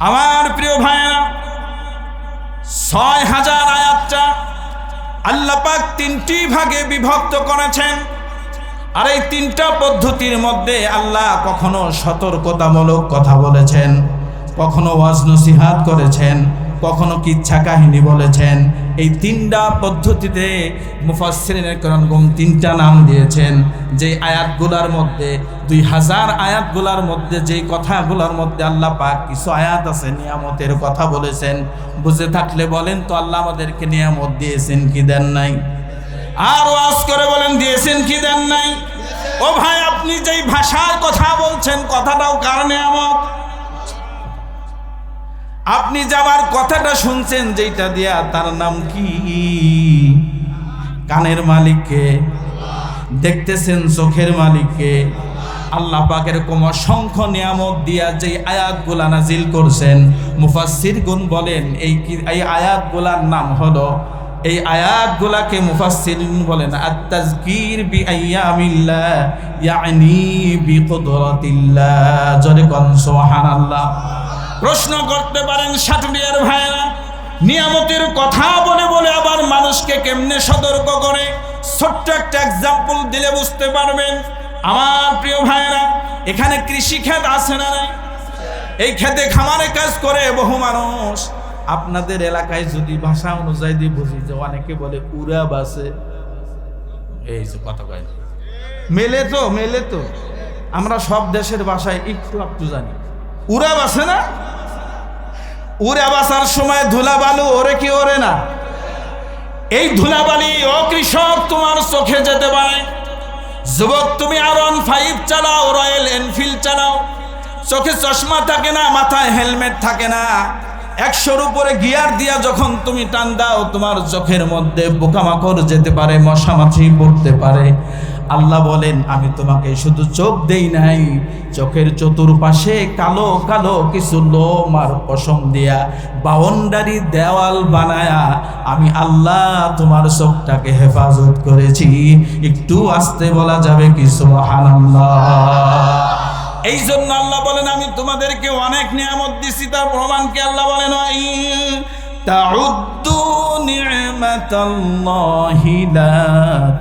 আমার প্রিয় ভাইরা, ৬,০০০ আয়াতটা আল্লাহ পাক ৩টি ভাগে বিভক্ত করেছেন। আর এই ৩টা পদ্ধতির মধ্যে আল্লাহ কখনো সতর্কতামূলক কথা বলেছেন, কখনো ওয়াজ নসিহাত করেছেন, কখনো কিচ্ছা কাহিনী বলেছেন। এই ৩টা পদ্ধতিতে মুফাসসিরিনে কেরাম ৩টা নাম দিয়েছেন। যে আয়াতগুলোর মধ্যে ২০০০ আয়াতগুলোর মধ্যে যেই কথাগুলোর মধ্যে আল্লাহ পাক কিছু আয়াত আছে নিয়ামতের কথা বলেছেন। বুঝে থাকলে বলেন তো আল্লাহ আমাদেরকে নিয়ামত দিয়েছেন কি দেন নাই? আর ওয়াজ করে বলেন দিয়েছেন কি দেন নাই? ও ভাই, আপনি যেই ভাষার কথা বলছেন কথাটাও কার নিয়ামত? আপনি যাবার কথাটা শুনছেন যেটা দিয়া, তার নাম কি? কানের মালিককে, দেখতেছেন চোখের মালিককে। আল্লাহ পাকের কোন অসংখ্য নিয়ামত দিয়া যে আয়াতগুলা নাজিল করছেন, মুফাসসিরগণ বলেন এই আয়াতগুলার নাম হলো, এই আয়াতগুলাকে মুফাসসিরিন বলেন আত-তাযকির বিআইয়ামিল্লাহ ইয়ানি বিকুদরাতিল্লাহ। জোরে কোন সুবহানাল্লাহ। প্রশ্ন করতে পারেন সাটুরিয়ার ভাইরা, নিয়ামতের কথা বলে বলে আবার মানুষকে কেমনে সতর্ক করে? ছোট্ট একটা এক্সাম্পল দিলে বুঝতে পারবেন। আমার প্রিয় ভাইরা, এখানে কৃষি ক্ষেত আছে না নাই? এই ক্ষেতে খামারে কাজ করে বহু মানুষ। আপনাদের এলাকায় যদি ভাষা অনুযায়ী দিয়ে বুঝি, যে অনেকে বলে উড়া বাসে, এই যে কথা কয় মেলে তো আমরা সব দেশের ভাষায় একটু জানি। উড়া বাসে না? উড়া বাসার সময় ধুলা বালু ওরে কি ওরে না? এই ধুলাবালি ও কৃষক তোমার চোখে যেতে পারে। যুবক, তুমি R15 চালাও, রয়্যাল এনফিল্ড চালাও, চোখে চশমা থাকে না, মাথায় হেলমেট থাকে না, ১০০-র উপরে গিয়ার দিয়া যখন তুমি টান দাও, তোমার চোখের মধ্যে পোকামাকড় যেতে পারে, মশা মাছি পড়তে পারে। আল্লাহ বলেন আমি তোমাকে শুধু চোখ দেই নাই, চোখের চতুর্পাশে কালো কালো কিছু লোম আর পশম দিয়া বাউন্ডারি দেওয়াল বানায়া আমি আল্লাহ তোমার চোখটাকে হেফাজত করেছি। একটু আস্তে বলা যাবে কি সুবহানাল্লাহ? এই জন্য আল্লাহ বলেন আমি তোমাদেরকে অনেক নিয়ামত দিছি। তার প্রমাণকে আল্লাহ বলেন তাউদ্দু নি'মাতাল্লাহি লা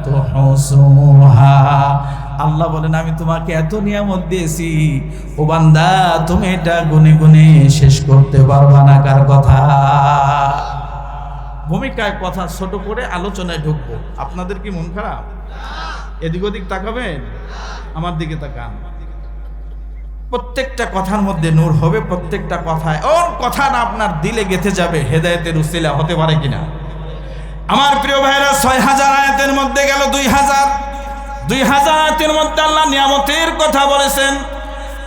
তুহসুহা। আল্লাহ বলেন আমি তোমাকে এত নিয়ামত দিয়েছি, ও বান্দা তুমি এটা গুনে গুনে শেষ করতে পারবা না। কার কথা? ভূমিকায় কথা ছোট করে আলোচনায় ঢুকবো। আপনাদের কি মন খারাপ? এদিক ওদিক তাকাবেন, আমার দিকে তাকান। প্রত্যেকটা কথার মধ্যে নূর হবে, প্রত্যেকটা কথায় ওর কথাটা আপনার দিলে গেঁথে যাবে, হেদায়েতের উসিলা হতে পারে কিনা? আমার প্রিয় ভাইরা, ৬,০০০ আয়াতের মধ্যে গেল ২০০০ আয়াতের মধ্যে আল্লাহ নিয়ামতের কথা বলেছেন।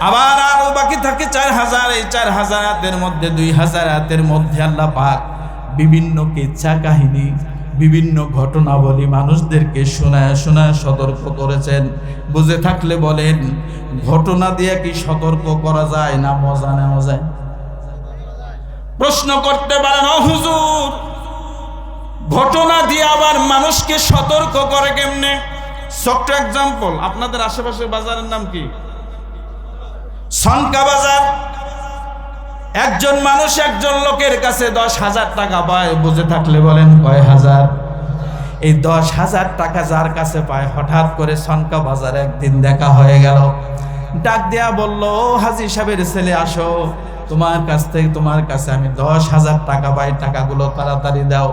আবার আরো বাকি থাকে ৪,০০০। এই ৪,০০০ আয়াতের মধ্যে ২০০০ আয়াতের মধ্যে আল্লাহ পাক বিভিন্ন কিচ্ছা কাহিনী, বিভিন্ন ঘটনাবলী মানুষদেরকে শোনায় শোনায় সতর্ক করেছেন। বুঝে থাকলে বলেন, ঘটনা দিয়ে কি সতর্ক করা যায় না মজা নেওয়া যায়? প্রশ্ন করতে পারেন, ও হুজুর, ঘটনা দিয়ে আবার মানুষকে সতর্ক করে কেমনে? ছোট্ট এক্সাম্পল, আপনাদের আশেপাশে বাজারের নাম কি? সনকা বাজার। একজন মানুষ একজন লোকের কাছে ১০,০০০ টাকা পায়। বুঝে থাকলে বলেন কয় হাজার? এই ১০,০০০ টাকা যার কাছে পায়, হঠাৎ করে সনকা বাজারে একদিন দেখা হয়ে গেল। ডাক দেয়া বলল, ও হাজী সাহেবের ছেলে, আসো, তোমার কাছে আমি ১০,০০০ টাকা পাই, টাকাগুলো তাড়াতাড়ি দাও।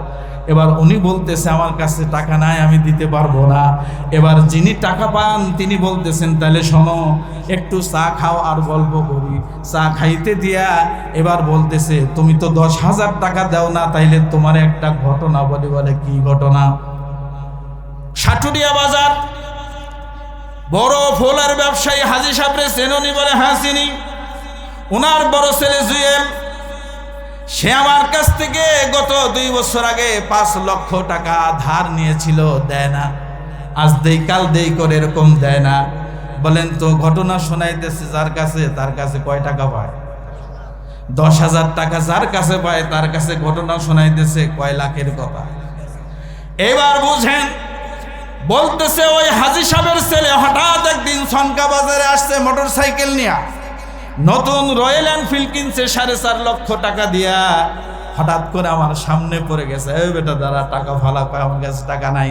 এবার উনি বলতেছে আমার কাছে টাকা নাই, আমি দিতে পারবো না। এবার যিনি টাকা পান তিনি বলতেছেন, তাহলে শোনো, একটু চা খাও আর গল্প করি। চা খাইতে দিয়া এবার বলতেছে, তুমি তো ১০,০০০ টাকা দাও না, তাইলে তোমার একটা ঘটনা বলি। বলে কি ঘটনা? সাটুরিয়া বাজার, বড় ফলের ব্যবসায়ী হাজী সাহেবরে চেননি? বলে হ্যাঁ চিনি। ওনার বড় ছেলে জুয়েল, সে আমার কাছ থেকে গত ২ বছর আগে ৫ লক্ষ টাকা ধার নিয়েছিল, দেয় না। আজ দেই কাল দেই করে এরকম দেয় না। বলেন তো, ঘটনা শোনাইতেছে যার কাছে, তার কাছে কয় টাকা পায়? ১০,০০০ টাকা যার কাছে পায়, তার কাছে ঘটনা শোনাইতেছে কয় লাখের কথা। এবার বুঝেন, বলতেছে ওই হাজী সাহেবের ছেলে হঠাৎ একদিন সনকা বাজারে আসছে মোটর সাইকেল নিয়ে। নতুন রয়্যাল এনফিল্ড কিনছে 4.5 লক্ষ টাকা দিয়া। হঠাৎ করে আমার সামনে পড়ে গেছে, এই বেটা দাঁড়া, টাকা ফালা, কয় আমার কাছে টাকা নাই।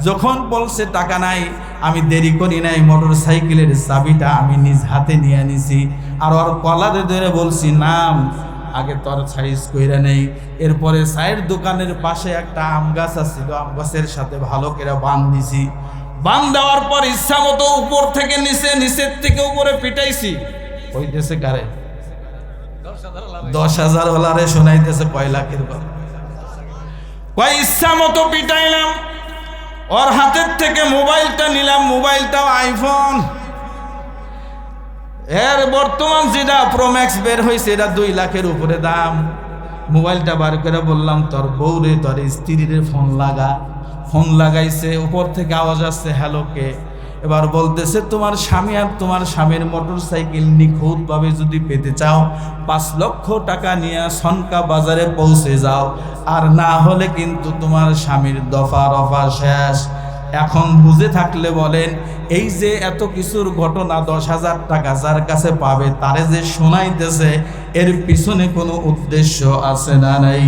যখন বলছে টাকা নাই, আমি দেরি করি নাই, মোটর সাইকেলের চাবিটা আমি নিজ হাতে নিয়ে নিছি, আর ওর কলারে ধরে বলছি নাম, আগে তোর সাইজ কইরা নেই। এরপরে চায়ের দোকানের পাশে একটা আম গাছ আছিল, আম গাছের সাথে ভালো করে বাঁধ দিছি। বাঁধ দেওয়ার পর ইচ্ছা মতো উপর থেকে নিচে, নিচের থেকে উপরে পিটাইছি। হইতেছে কারে 10,000 ওলারে শোনাইতেছে 5 লাখের কথা। কয় ইচ্ছা মতো পিটাইলাম, ওর হাতের থেকে মোবাইলটা নিলাম, মোবাইলটাও আইফোন। এর বর্তমান যেটা প্রো ম্যাক্স বের হয়েছে, এটা 2 লাখের উপরে দাম। মোবাইলটা বার করে বললাম তোর বউরে, তোর স্ত্রীর ফোন লাগা। ফোন লাগাইছে, উপর থেকে আওয়াজ আসছে হ্যালো কে। এবার বলতেছে তোমার স্বামী আর তোমার স্বামীর মোটর সাইকেল নিখুঁতভাবে যদি পেতে চাও 5 লক্ষ টাকা নিয়ে সনকা বাজারে পৌঁছে যাও, আর না হলে কিন্তু তোমার স্বামীর দফা রফা শেষ। এখন বুঝে থাকলে বলেন, এই যে এত কিছুর ঘটনা 10,000 টাকা যার কাছে পাবে তারে যে শোনাইতেছে, এর পিছনে কোনো উদ্দেশ্য আছে না নাই?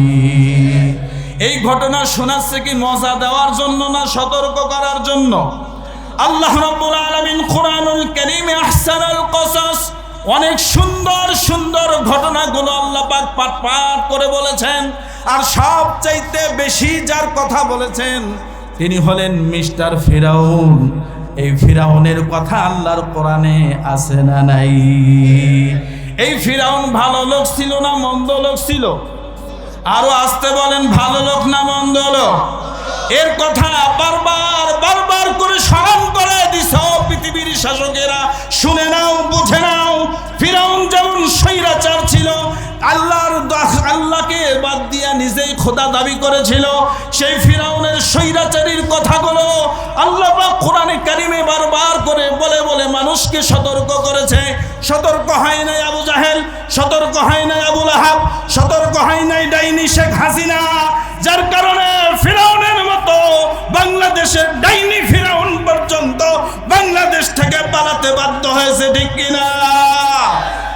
এই ঘটনা শোনাচ্ছে কি মজা দেওয়ার জন্য না সতর্ক করার জন্য? আল্লাহ রাব্বুল আলামিন কোরআনুল কারীমে আহসানুল কসাস অনেক সুন্দর সুন্দর ঘটনাগুলো আল্লাহ পাক পাঠ পাঠ করে বলেছেন। আর সবচাইতে বেশি যার কথা বলেছেন তিনি হলেন মিস্টার ফিরাউন। এই ফিরাউনের কথা আল্লাহর কোরআনে আছে না নাই? এই ফিরাউন ভালো লোক ছিল না মন্দ লোক ছিল? আরো আসতে বলেন, ভালো লোক না মন্দ লোক? এর কথা বারবার বারবার করে স্মরণ করে দিছ পৃথিবীর শাসকেরা। শুনে নাও, বুঝে নাও, ফিরাউন যেমন স্বৈরাচার ছিল, আল্লাহকে বাদ দিয়া নিজেই খোদা দাবি করেছিল, সেই ফিরাউনের স্বৈরাচারীর কথাগুলো আল্লাহ পাক কোরআনে কারিমে বারবার করে বলে বলে মানুষকে সতর্ক করেছে। সতর্ক হয় নাই আবু জাহেল, সতর্ক হয় নাই আবু লাহাব, সতর্ক হয় নাই ডাইনি শেখ হাসিনা, যার কারণে ফিরাউনের মতো বাংলাদেশের ডাইনি ফিরাউন পর্যন্ত বাংলাদেশ থেকে পালাতে বাধ্য হয়েছে, ঠিক কিনা?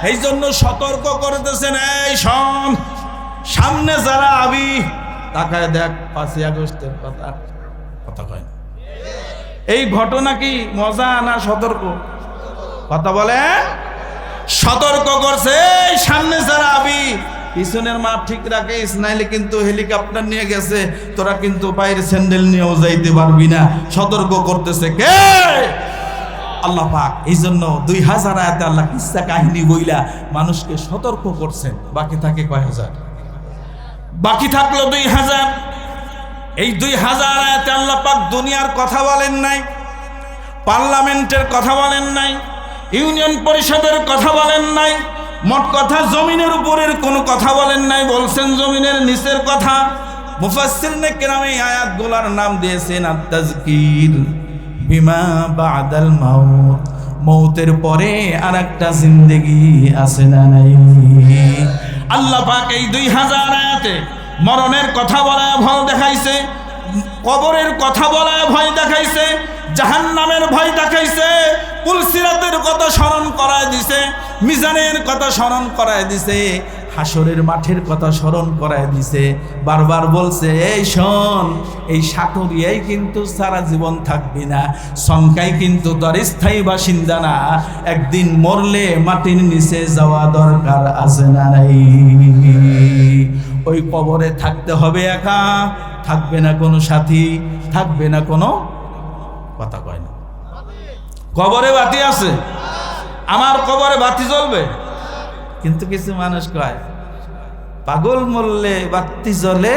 এই জন্য সতর্ক করতেছেন, এই শোন, সামনে যারা আবি তাকায় দেখ, 5ই আগস্টের কথা কয় না। এই ঘটনা কি মজা না সতর্ক? কথা বলে, সতর্ক করছে, এই সামনে যারা আবি পিছনের মাপ ঠিক রাখিস, নাইলে কিন্তু হেলিকপ্টার নিয়ে গেছে, তোরা কিন্তু বাইরে স্যান্ডেল নিয়েও যাইতে পারবি না। সতর্ক করতেছে কে? আল্লাহ পাক। এই জন্য 2000 আয়াতে আল্লাহ কিসসা কাহিনী বইলা মানুষকে সতর্ক করছেন। বাকি থাকে কয় হাজার? বাকি থাকলো 2000। এই 2000 আয়াতে আল্লাহ পাক দুনিয়ার কথা বলেন নাই, পার্লামেন্টের কথা বলেন নাই, ইউনিয়ন পরিষদের কথা বলেন নাই, মোট কথা জমিনের উপরের কোনো কথা বলেন নাই, বলছেন জমিনের নিচের কথা। মুফাসসিরনে কেরাম এই আয়াতগুলোর নাম দিয়েছেন আত-তাযকির বিমা বাদাল মাউত। মৌতের পরে আরেকটা জিন্দেগি আছে না নাই? আল্লাহ পাক এই 2000 আয়াতে মরণের কথা বলা ভয় দেখাইছে, কবরের কথা বলা ভয় দেখাইছে, জাহান্নামের ভয় দেখাইছে, পুলসিরাতের কথা স্মরণ করায় দিছে, মিজানের কথা স্মরণ করায় দিছে, হাসরের মাঠের কথা স্মরণ করায় দিছে। বারবার বলছে, এই শোন, এই সাটরিয়াই কিন্তু সারা জীবন থাকবি না, সংখ্যাই কিন্তু তোর স্থায়ী বাসিন্দা না, একদিন মরলে মাটির নিচে যাওয়া দরকার আছে না নাই? ওই কবরে থাকতে হবে একা, থাকবে না কোনো সাথী, থাকবে না কোনো কথা কয় না। কবরে বাতি আছে, আমার কবরে বাতি জ্বলবে, কিন্তু কিছু মানুষ কয় পাগল মরলে বাতি জ্বলে,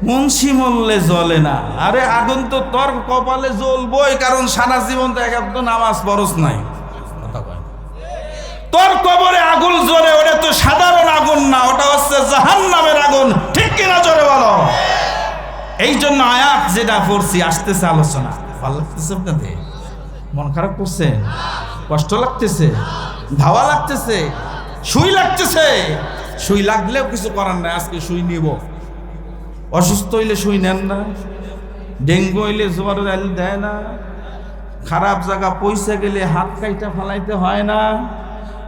মুন্সি মরলে জ্বলে না। আরে আগুন তো তোর কপালে জ্বলবই, কারণ সারা জীবন তো একদম নামাজ পরশ নাই। কথা কয়, তোর কবরে আগুন জ্বলে, ওটা তো সাধারণ আগুন না, ওটা হচ্ছে জাহান্নামের আগুন, ঠিক কিনা জোরে বলো? এই জন্য আয়াত যেটা পড়ছি, আসতেছে আলোচনা, ভালো লাগতেছে আপনাদের? মন খারাপ করছে? কষ্ট লাগতেছে? ধাওয়া লাগতেছে? সুই লাগতেছে? সুই লাগলেও কিছু করার নাই, আজকে সুই নিব। অসুস্থ হইলে সুই নেন না, ডেঙ্গু হইলে জ্বর দেয় না, খারাপ জায়গা পয়সা গেলে হাত কাইটা ফালাইতে হয় না,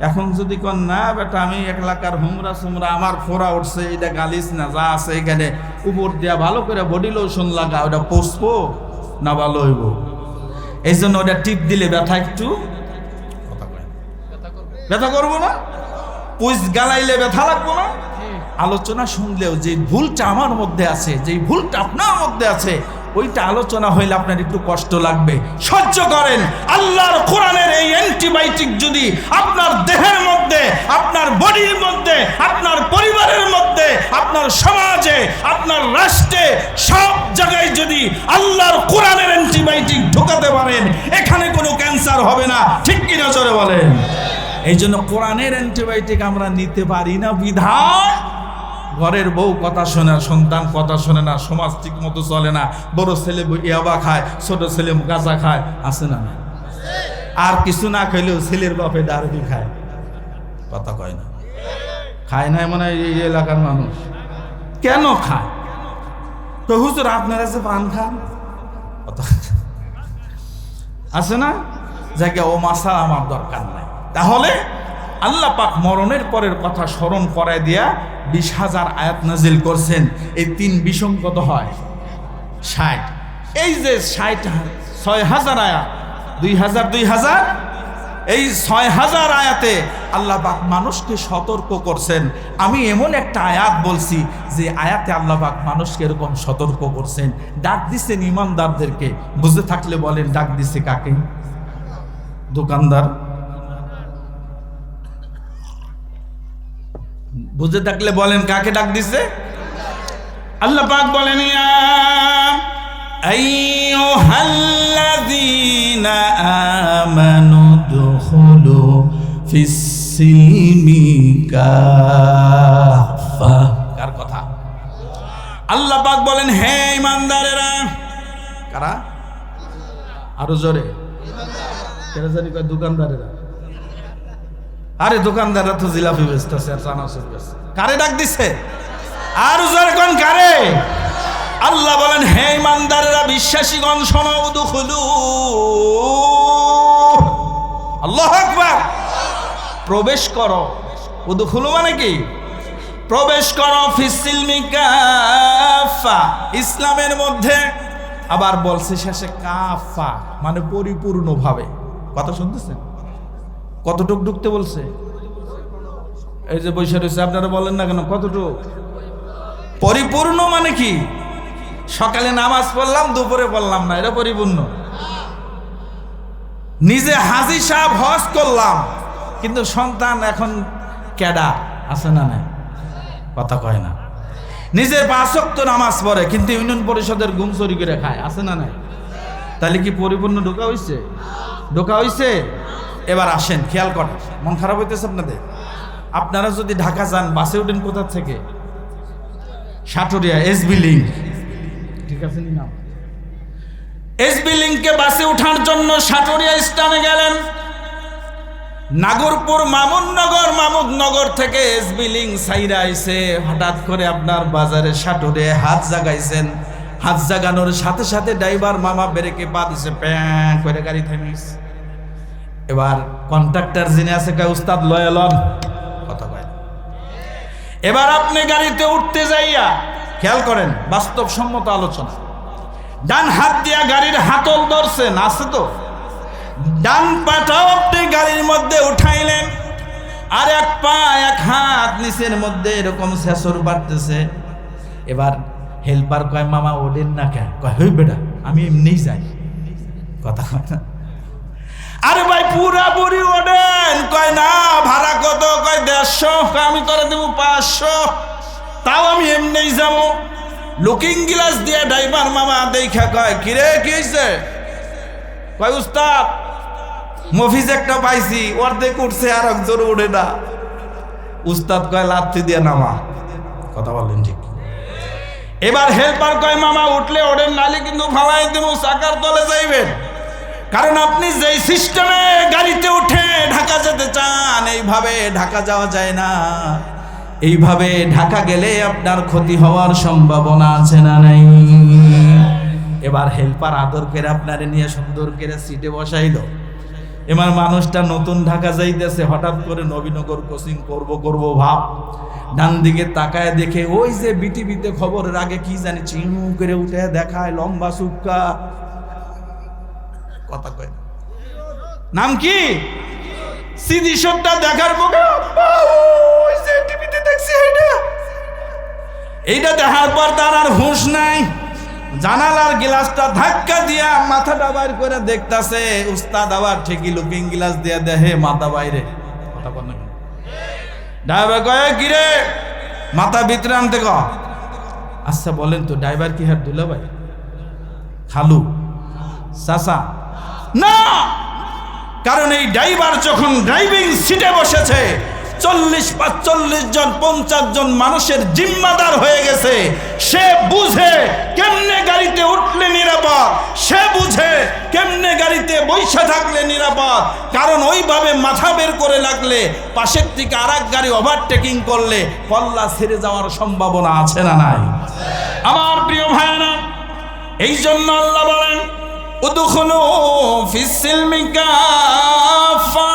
এখন যদি কোন না বেটা আমি 1 লাখার হুমরা সুমরা আমার ফোড়া উঠছে, এটা গালিস না, যা আছে এখানে উপর দিয়া ভালো করে বডি লোশন লাগা, ওটা পোষবো না ভালো হইব? এই জন্য ওটা টিপ দিলে ব্যথা একটু ব্যথা করবো না? পুষ গালাইলে ব্যথা লাগবো না? আলোচনা শুনলেও যে ভুলটা আমার মধ্যে আছে, যে ভুলটা আপনার মধ্যে আছে, ওইটা আলোচনা হইলে আপনার একটু কষ্ট লাগবে, সহ্য করেন। আল্লাহর কোরআনের এই অ্যান্টিবায়োটিক যদি আপনার দেহের মধ্যে, আপনার বডির মধ্যে, আপনার পরিবারের মধ্যে, আপনার সমাজে, আপনার রাষ্ট্রে, সব জায়গায় যদি আল্লাহর কোরআনের অ্যান্টিবায়োটিক ঢোকাতে পারেন, এখানে কোনো ক্যান্সার হবে না। ঠিক কিনা জোরে বলেন? এই জন্য কোরআনের অ্যান্টিবায়োটিক আমরা নিতে পারি না বিধায় ঘরের বউ কথা শোনে না, সন্তান কথা শোনে না, সমাজ ঠিক মতো চলে না, বড় ছেলে ইয়াবা খায়, ছোট ছেলে গাঁজা খায়, আছে না? আর কিছু না খাইলেও ছেলের বাপে ডারবি খায়, কথা কয় না? খায় না মনে হয় এই এলাকার মানুষ। কেন খায়? তো হুজুর আপনারা যে পান খান, আছে না? জায়গা ও মাসা আমার দরকার নাই। তাহলে আল্লাহ পাক মরণের পরের কথা স্মরণ করায় দিয়া 20,000 আয়াত নাজিল করছেন। এই 3 বিষম কত হয়? 60। এই যে 6,000 আয়াত, 2,000 এই 6,000 আয়াতে আল্লাহ পাক মানুষকে সতর্ক করছেন। আমি এমন একটা আয়াত বলছি যে আয়াতে আল্লাহ পাক মানুষকে এরকম সতর্ক করছেন, ডাক দিচ্ছেন ইমানদারদেরকে। বুঝে থাকলে বলেন ডাক দিচ্ছে কাকে? দোকানদার। বুঝে থাকলে বলেন কাকে ডাক দিছে? আল্লাহ পাক বলেন ইয়া আইয়ুহাল্লাযীনা আমানু দুখুলু ফিস-সিলমি কাফা। কার কথা? আল্লাহ পাক বলেন হে ঈমানদারেরা। কারা? আরো জোরে। কেন জানি কয় দোকানদারেরা। আরে দোকানদাররা তো জিলাপি বেচতেছে আর চানাচুর বেচছে। কারে ডাক দিছে? আর জোরে কোন কারে? আল্লাহ বলেন হে ইমানদারেরা, বিশ্বাসীগণ শোনো, উদখুলু, আল্লাহু আকবার, প্রবেশ করো। উদখুলু মানে কি? প্রবেশ করো। ফিস-সিলমি কাফা, ইসলামের মধ্যে। আবার বলছে শেষে কাফা মানে পরিপূর্ণভাবে। কথা শুনতেছেন? কতটুক ঢুকতে বলছে? এই যে বৈশা রয়েছে, আপনারা বলেন না কেন কতটুক? পরিপূর্ণ মানে কি? সকালে নামাজ পড়লাম, দুপুরে পড়লাম না, এটা পরিপূর্ণ? নিজে হাজী সাহেব হজ করলাম, কিন্তু সন্তান এখন ক্যাডা, আছে না নাই? কথা কয় না। নিজের 5 ওয়াক্ত নামাজ পড়ে, কিন্তু ইউনিয়ন পরিষদের ঘুম চুরি করে খায়, আছে না নাই? তাহলে কি পরিপূর্ণ ঢোকা হইছে? ঢোকা হইছে? এবার আসেন, খেয়াল করেন। মন খারাপ হইতেছে আপনাদের? আপনারা যদি ঢাকা যান, বাসে উঠেন কোথা থেকে? সাটুরিয়া, এসবি লিংক, ঠিক আছে নি নাম? এসবি লিংকে বাসে ওঠার জন্য সাটুরিয়া স্টেশনে গেলেন। নাগরপুর মামুদনগর থেকে এসবি লিংক সাইরা আইছে। হঠাৎ করে আপনার বাজারে সাটুরিয়া হাত জাগাইছেন। হাত জাগানোর সাথে সাথে ড্রাইভার মামা ব্রেকে পা দিছে, প্যাঁ করে গাড়ি থামিয়েছে। এবার কন্ট্রাক্টর যিনি আছে কয় উস্তাদ লয়ে লন, কথা কয়। এবার আপনি গাড়িতে উঠতে যাইয়া খেয়াল করেন, বাস্তবসম্মত আলোচনা। ডান হাত দিয়া গাড়ির হাতল ধরছেন, আছে তো? ডান পাটাও আপনি গাড়ির মধ্যে উঠাইলেন, আর এক পা এক হাত নিচের মধ্যে এরকম শেষর বাড়তেছে। এবার হেল্পার কয় মামা ওঠেন না কেন? কয় হই বেটা আমি এমনিই যাই, কথা কয় না। আরে ভাই পুরাপুরি ওঠেন। কয় না ভাড়া কত? কয় 150। আমি করে দেবো 500, তাও আমি এমনিই যাবো। লুকিং গ্লাস দিয়ে ড্রাইভার মামা দেখা কয় কিরে কি হয়েছে? কয় উস্তাদ মফিজ একটা পাইছি, অর্ধেক উঠছে আর একজন উঠে না। উস্তাদ কয় লাথি দিয়ে নামা, কথা বলেন ঠিক? এবার হেল্পার কয় মামা উঠলে ওঠেন, নালে কিন্তু ফালাই দেবো, চাকার তলে যাইবেন। কারণ আপনি যেই সিস্টেমে গাড়িতে উঠে ঢাকা যেতে চান, এইভাবে ঢাকা যাওয়া যায় না। এইভাবে ঢাকা গেলে আপনার ক্ষতি হওয়ার সম্ভাবনা আছে না নাই? এবার হেল্পার আদর করে আপনারে নিয়ে সুন্দর করে সিটে বসাইল। এবার মানুষটা নতুন ঢাকা যাইতেছে, হঠাৎ করে নবীনগর কোচিং করব ভাব, ডান দিকে তাকায় দেখে ওই যে বিটিভিতে খবরের আগে কি জানি চিনু করে উঠে দেখায় লম্বা সুক্কা, কথা কয় নাম কি সিদিশটা দেখার পরে ওই যে টিভিতে দেখছি এইটা দেখার পর তার আর হুঁশ নাই, জানালার গ্লাসটা ধাক্কা দিয়া মাথাটা বাইর করে দেখতাছে, উস্তাদ আবার ঠিকই লুকিং গ্লাস দিয়া দেখে মাথা বাইরে, কথা বল না ড্রাইভার কয় কিরে মাথা ভিতরে আনতে ক। আচ্ছা বলেন তো ড্রাইভার কি হাত দুলা ভাই, খালু, চাচা? না, কারণ এই ড্রাইভার যখন ড্রাইভিং সিটে বসেছে 40-45 জন 50 জন মানুষের জিম্মাদার হয়ে গেছে, সে বুঝে কেমনে গাড়িতে উঠলে নিরাপদ, সে বুঝে কেমনে গাড়িতে বসে থাকলে নিরাপদ, কারণ ওইভাবে মাথা বের করে লাগলে পাশের থেকে আরেক গাড়ি ওভারটেকিং করলে পল্লা ছেড়ে যাওয়ার সম্ভাবনা আছে না নাই? আমার প্রিয় ভাইরা, এই জন্য আল্লাহ বলেন উদখুলু ফিস সিলমি কাফা,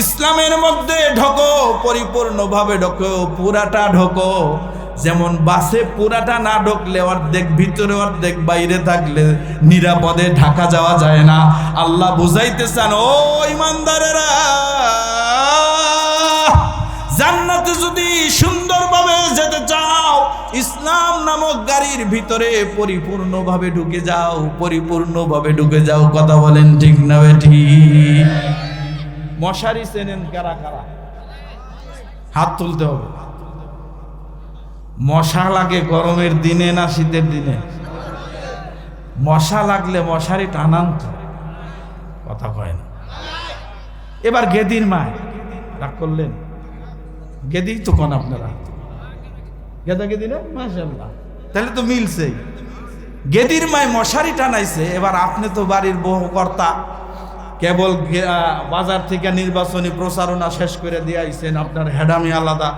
ইসলামের মধ্যে ঢোকো, পরিপূর্ণভাবে ঢোকো, পুরাটা ঢোকো। যেমন বাসে পুরাটা না ঢুকলে অর্ধেক ভিতরে অর্ধেক বাইরে থাকলে নিরাপদে ঢাকা যাওয়া যায় না। আল্লাহ বুঝাইতে চান, ও ইমানদারেরা, জান্নাতে যদি সুন্দরভাবে যেতে চাও, ইসলাম নামক গাড়ির ভিতরে পরিপূর্ণভাবে ঢুকে যাও, পরিপূর্ণভাবে ঢুকে যাও। কথা বলেন ঠিক না ঠিক? মশারি চেনেন কারা কারা? হাত তুলতে হবে। মশা লাগে গরমের দিনে না শীতের দিনে? মশা লাগলে মশারি টানান তো, কথা কয় না। এবার গেদির মায় রাগ করলেন, গেদি তো কোন আপনারা গেদা গেদি না, মাশাআল্লাহ, তাহলে তো মিলছেই। গেদির মায় মশারি টানাইছে, এবার আপনি তো বাড়ির বহু কর্তা, কেবল বাজার থেকে নির্বাচনী প্রচারণা শেষ করে দিয়ে আইছেন, আপনার হেডামি আলাদা,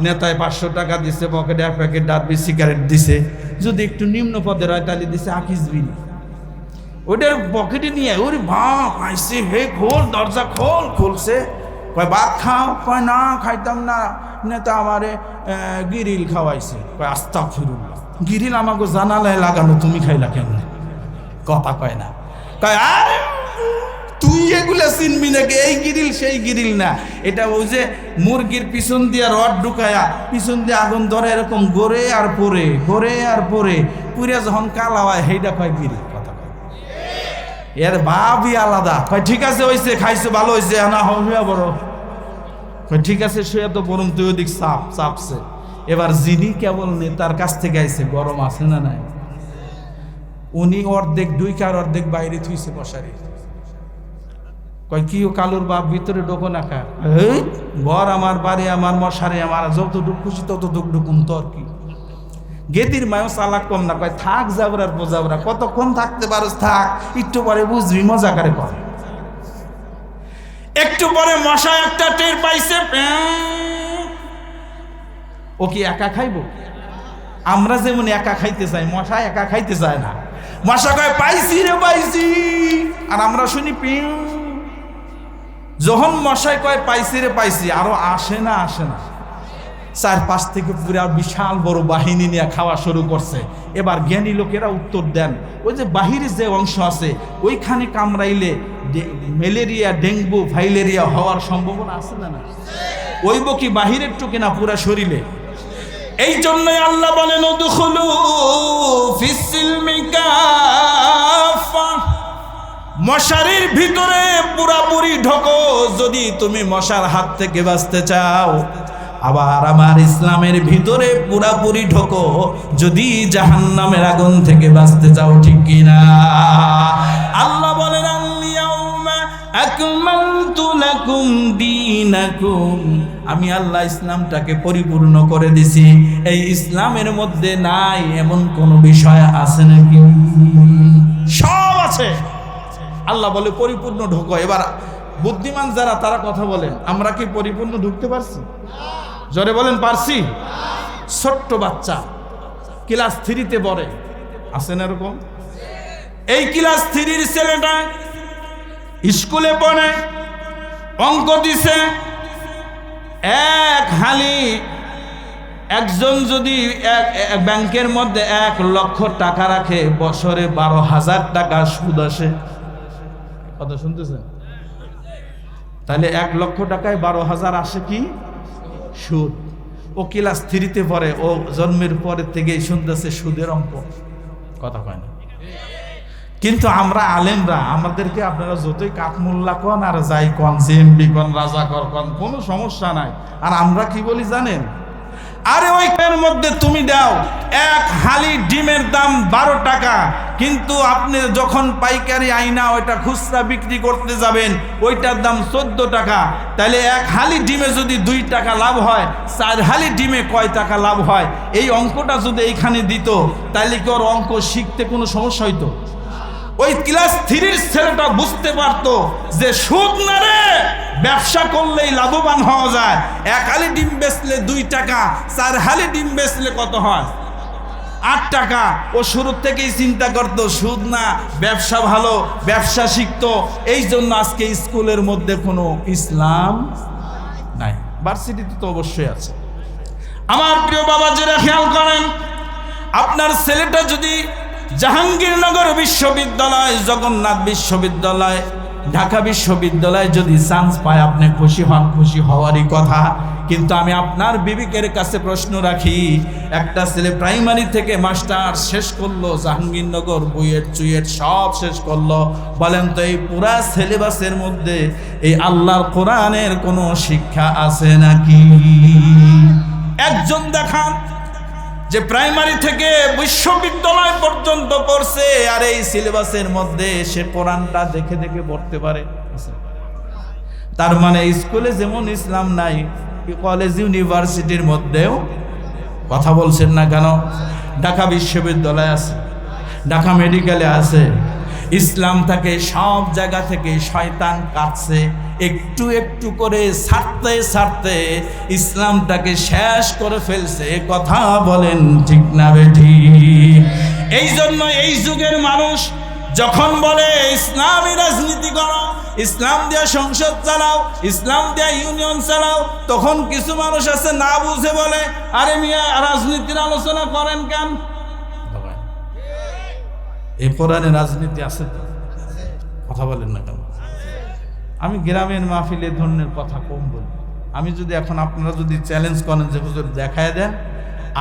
নেতায় 500 টাকা দিছে, পকেটে 1 প্যাকেট ডাব্বি সিগারেট দিছে, যদি একটু নিম্ন পদের হয় তাহলে দিছে আকিস বিড়ি, ওইটার পকেটে নিয়ে ওরে বাপ আইসে, হে খোল দরজা খোল, খুলছে, কয় ভাত খাও, কয় না খাইতাম না, নেতা আমারে গিরিল খাওয়াইছে, কয় আস্তাগফিরুল্লাহ, গিরিল আমাকে জানালায় লাগানো, তুমি খাইলা কেমন? কথা কয় না, কয় আরে তুই এগুলা চিনবি নাকি, এই গিরিল সেই গিরিল না, এটা ওই যে মুরগির পিছন দিয়ে রড ঢুকায়া পিছন দিয়ে আগুন ধরে এরকম গড়ে আর পরে, গড়ে আর পরে, পুরে যখন কালা হয় সেইটা কয় গিরিল। কথা কয় এর ভাবই আলাদা। কয় ঠিক আছে হয়েছে, খাইছে ভালো হয়েছে, না হবে বড়, কয় ঠিক আছে শুয়ে তো বরং তুই ওদিক চাপছে। এবার যিনি কেবল নেতার কাছ থেকে আইছে, গরম আছে না নাই, উনি অর্ধেক ডুইকার অর্ধেক বাইরে থুইছে মশারি। কয় কি ও কালুর বাপ ভিতরে ঢোকো না কা, ঘর আমার, বাড়ি আমার, মশারি আমার, যতটুক খুশি ততটুক ঢুকুন, তোর কি? গেদির মায়ও চালাক কম না, কয় থাক যাবরার বোঝাবরা, কতক্ষণ থাকতে পারোস থাক, একটু পরে বুঝবি, মজা করে করে। একটু পরে মশা একটা টের পাইছে, ও কি একা খাইব? আমরা যেমন একা খাইতে চাই, মশা একা খাইতে চায় না। মশা কয় পাইছি রে পাইছি, আর আমরা শুনি পিউ। যখন মশাই কয় পাইছি রে পাইছি, আরো আসে না 4-5 থেকে পুরো বিশাল বড় বাহিনী নিয়ে খাওয়া শুরু করছে। এবার জ্ঞানী লোকেরা উত্তর দেন, ওই যে বাহিরে যে অংশ আছে ওইখানে কামড়াইলে ম্যালেরিয়া, ডেঙ্গু, ফাইলেরিয়া হওয়ার সম্ভাবনা আছে না? ওইব কি বাহিরের টুকে না পুরা শরীরে? এই জন্যই আল্লাহ বলেন উদখুলু ফিস সিলমি কাফা, মশারির ভিতরে পুরাপুরি ঢোকো যদি তুমি মশার হাত থেকে বাঁচতে চাও। আবার আমার ইসলামের ভিতরে পুরাপুরি ঢোকো যদি জাহান্নামের আগুন থেকে বাঁচতে চাও, ঠিক কিনা? আল্লাহ বলেন আল-ইয়াউমা আকমালতু লাকুম দীনাকুম, আমি আল্লাহ ইসলামটাকে পরিপূর্ণ করে দিছি। এই ইসলামের মধ্যে নাই এমন কোন বিষয় আছে নাকি? সব আছে। আল্লাহ বলে পরিপূর্ণ ঢোকো। এবার বুদ্ধিমান যারা তারা কথা বলেন, আমরা কি পরিপূর্ণ ঢুকতে পারছি? জোরে বলেন পারছি? ছোট্ট বাচ্চা ক্লাস 3-তে পড়ে, আছে না এরকম? এই ক্লাস 3-র ছেলেটা স্কুলে পড়ে, অঙ্ক দিছে, এক হালি একজন যদি ব্যাংকের মধ্যে 1 লক্ষ টাকা রাখে, বছরে 12,000 টাকা সুদ আসে। কথা শুনতেছেন? তাহলে 1 লক্ষ টাকায় 12,000 আসে কি সুদ। ও ক্লাস 3-তে পড়ে, ও জন্মের পরের থেকেই শুনতেছে সুদের অঙ্ক। কথা কয় না? কিন্তু আমরা আলেমরা, আমাদেরকে আপনারা যতই কাঠমোল্লা কন আর যাই কন, সিএমবি কন, রাজা কন, কোনো সমস্যা নাই। আর আমরা কি বলি জানেন? আরে ওইটার মধ্যে তুমি দাও 1 হালি ডিমের দাম 12 টাকা, কিন্তু আপনি যখন পাইকারি আইনা ওইটা খুচরা বিক্রি করতে যাবেন, ওইটার দাম 14 টাকা। তাহলে 1 হালি ডিমে যদি 2 টাকা লাভ হয়, 4 হালি ডিমে কয় টাকা লাভ হয়? এই অঙ্কটা যদি এইখানে দিত, তাহলে কি ওর অঙ্ক শিখতে কোনো সমস্যা হইতো? ওই ক্লাস 3-র ছেলেটা বুঝতে পারতো যে সুদ না রে, ব্যবসা করলেই লাভবান হওয়া যায়। 1 হালি ডিম বেচলে 2 টাকা, 4 হালি ডিম বেচলে কত হয়? 8 টাকা। ও শুরুর থেকেই চিন্তা করতো সুদ না, ব্যবসা ভালো, ব্যবসা শিখতো। এই জন্য আজকে স্কুলের মধ্যে কোনো ইসলাম নাই। ভার্সিটিতে তো অবশ্যই আছে। আমার প্রিয় বাবাজিরা খেয়াল করেন, আপনার ছেলেটা যদি জাহাঙ্গীরনগর বিশ্ববিদ্যালয়, জগন্নাথ বিশ্ববিদ্যালয়, ঢাকা বিশ্ববিদ্যালয়ে যদি চান্স পায়, আপনি খুশি হন, খুশি হওয়ারই কথা। কিন্তু আমি আপনার বিবেকের কাছে প্রশ্ন রাখি, একটা ছেলে প্রাইমারি থেকে মাস্টার শেষ করলো, জাহাঙ্গীরনগর বুয়েট চুয়েট সব শেষ করলো, বলেন তো এই পুরা সিলেবাসের মধ্যে এই আল্লাহর কোরআনের কোনো শিক্ষা আছে নাকি? একজন দেখান যে প্রাইমারি থেকে বিশ্ববিদ্যালয় পর্যন্ত পড়ছে, আর এই সিলেবাসের মধ্যে সে কোরআনটা দেখে দেখে পড়তে পারে। তার মানে স্কুলে যেমন ইসলাম নাই, কলেজ ইউনিভার্সিটির মধ্যেও, কথা বলছেন না কেন? ঢাকা বিশ্ববিদ্যালয় আছে, ঢাকা মেডিকেলে আছে, ইসলাম থাকে সব জায়গা থেকে শয়তান কাটছে, একটু একটু করে ছাড়তে ছাড়তে ইসলামটাকে শেষ করে ফেলছে। কথা বলেন ঠিক না বেঠি? এই জন্য এই যুগের মানুষ যখন বলে ইসলামী রাজনীতি করো, ইসলাম দিয়া সংসদ চালাও, ইসলাম দিয়া ইউনিয়ন চালাও, তখন কিছু মানুষ আছে না বুঝে বলে, আরে মিয়া রাজনীতির আলোচনা করেন কেন? এই কোরআনে রাজনীতি আছে তো? কথা বলেন না কেন? আমি গ্রামের মাহফিলে ধরনের কথা কম বলি। আমি যদি এখন আপনারা যদি চ্যালেঞ্জ করেন যে হুজুর দেখায় দেন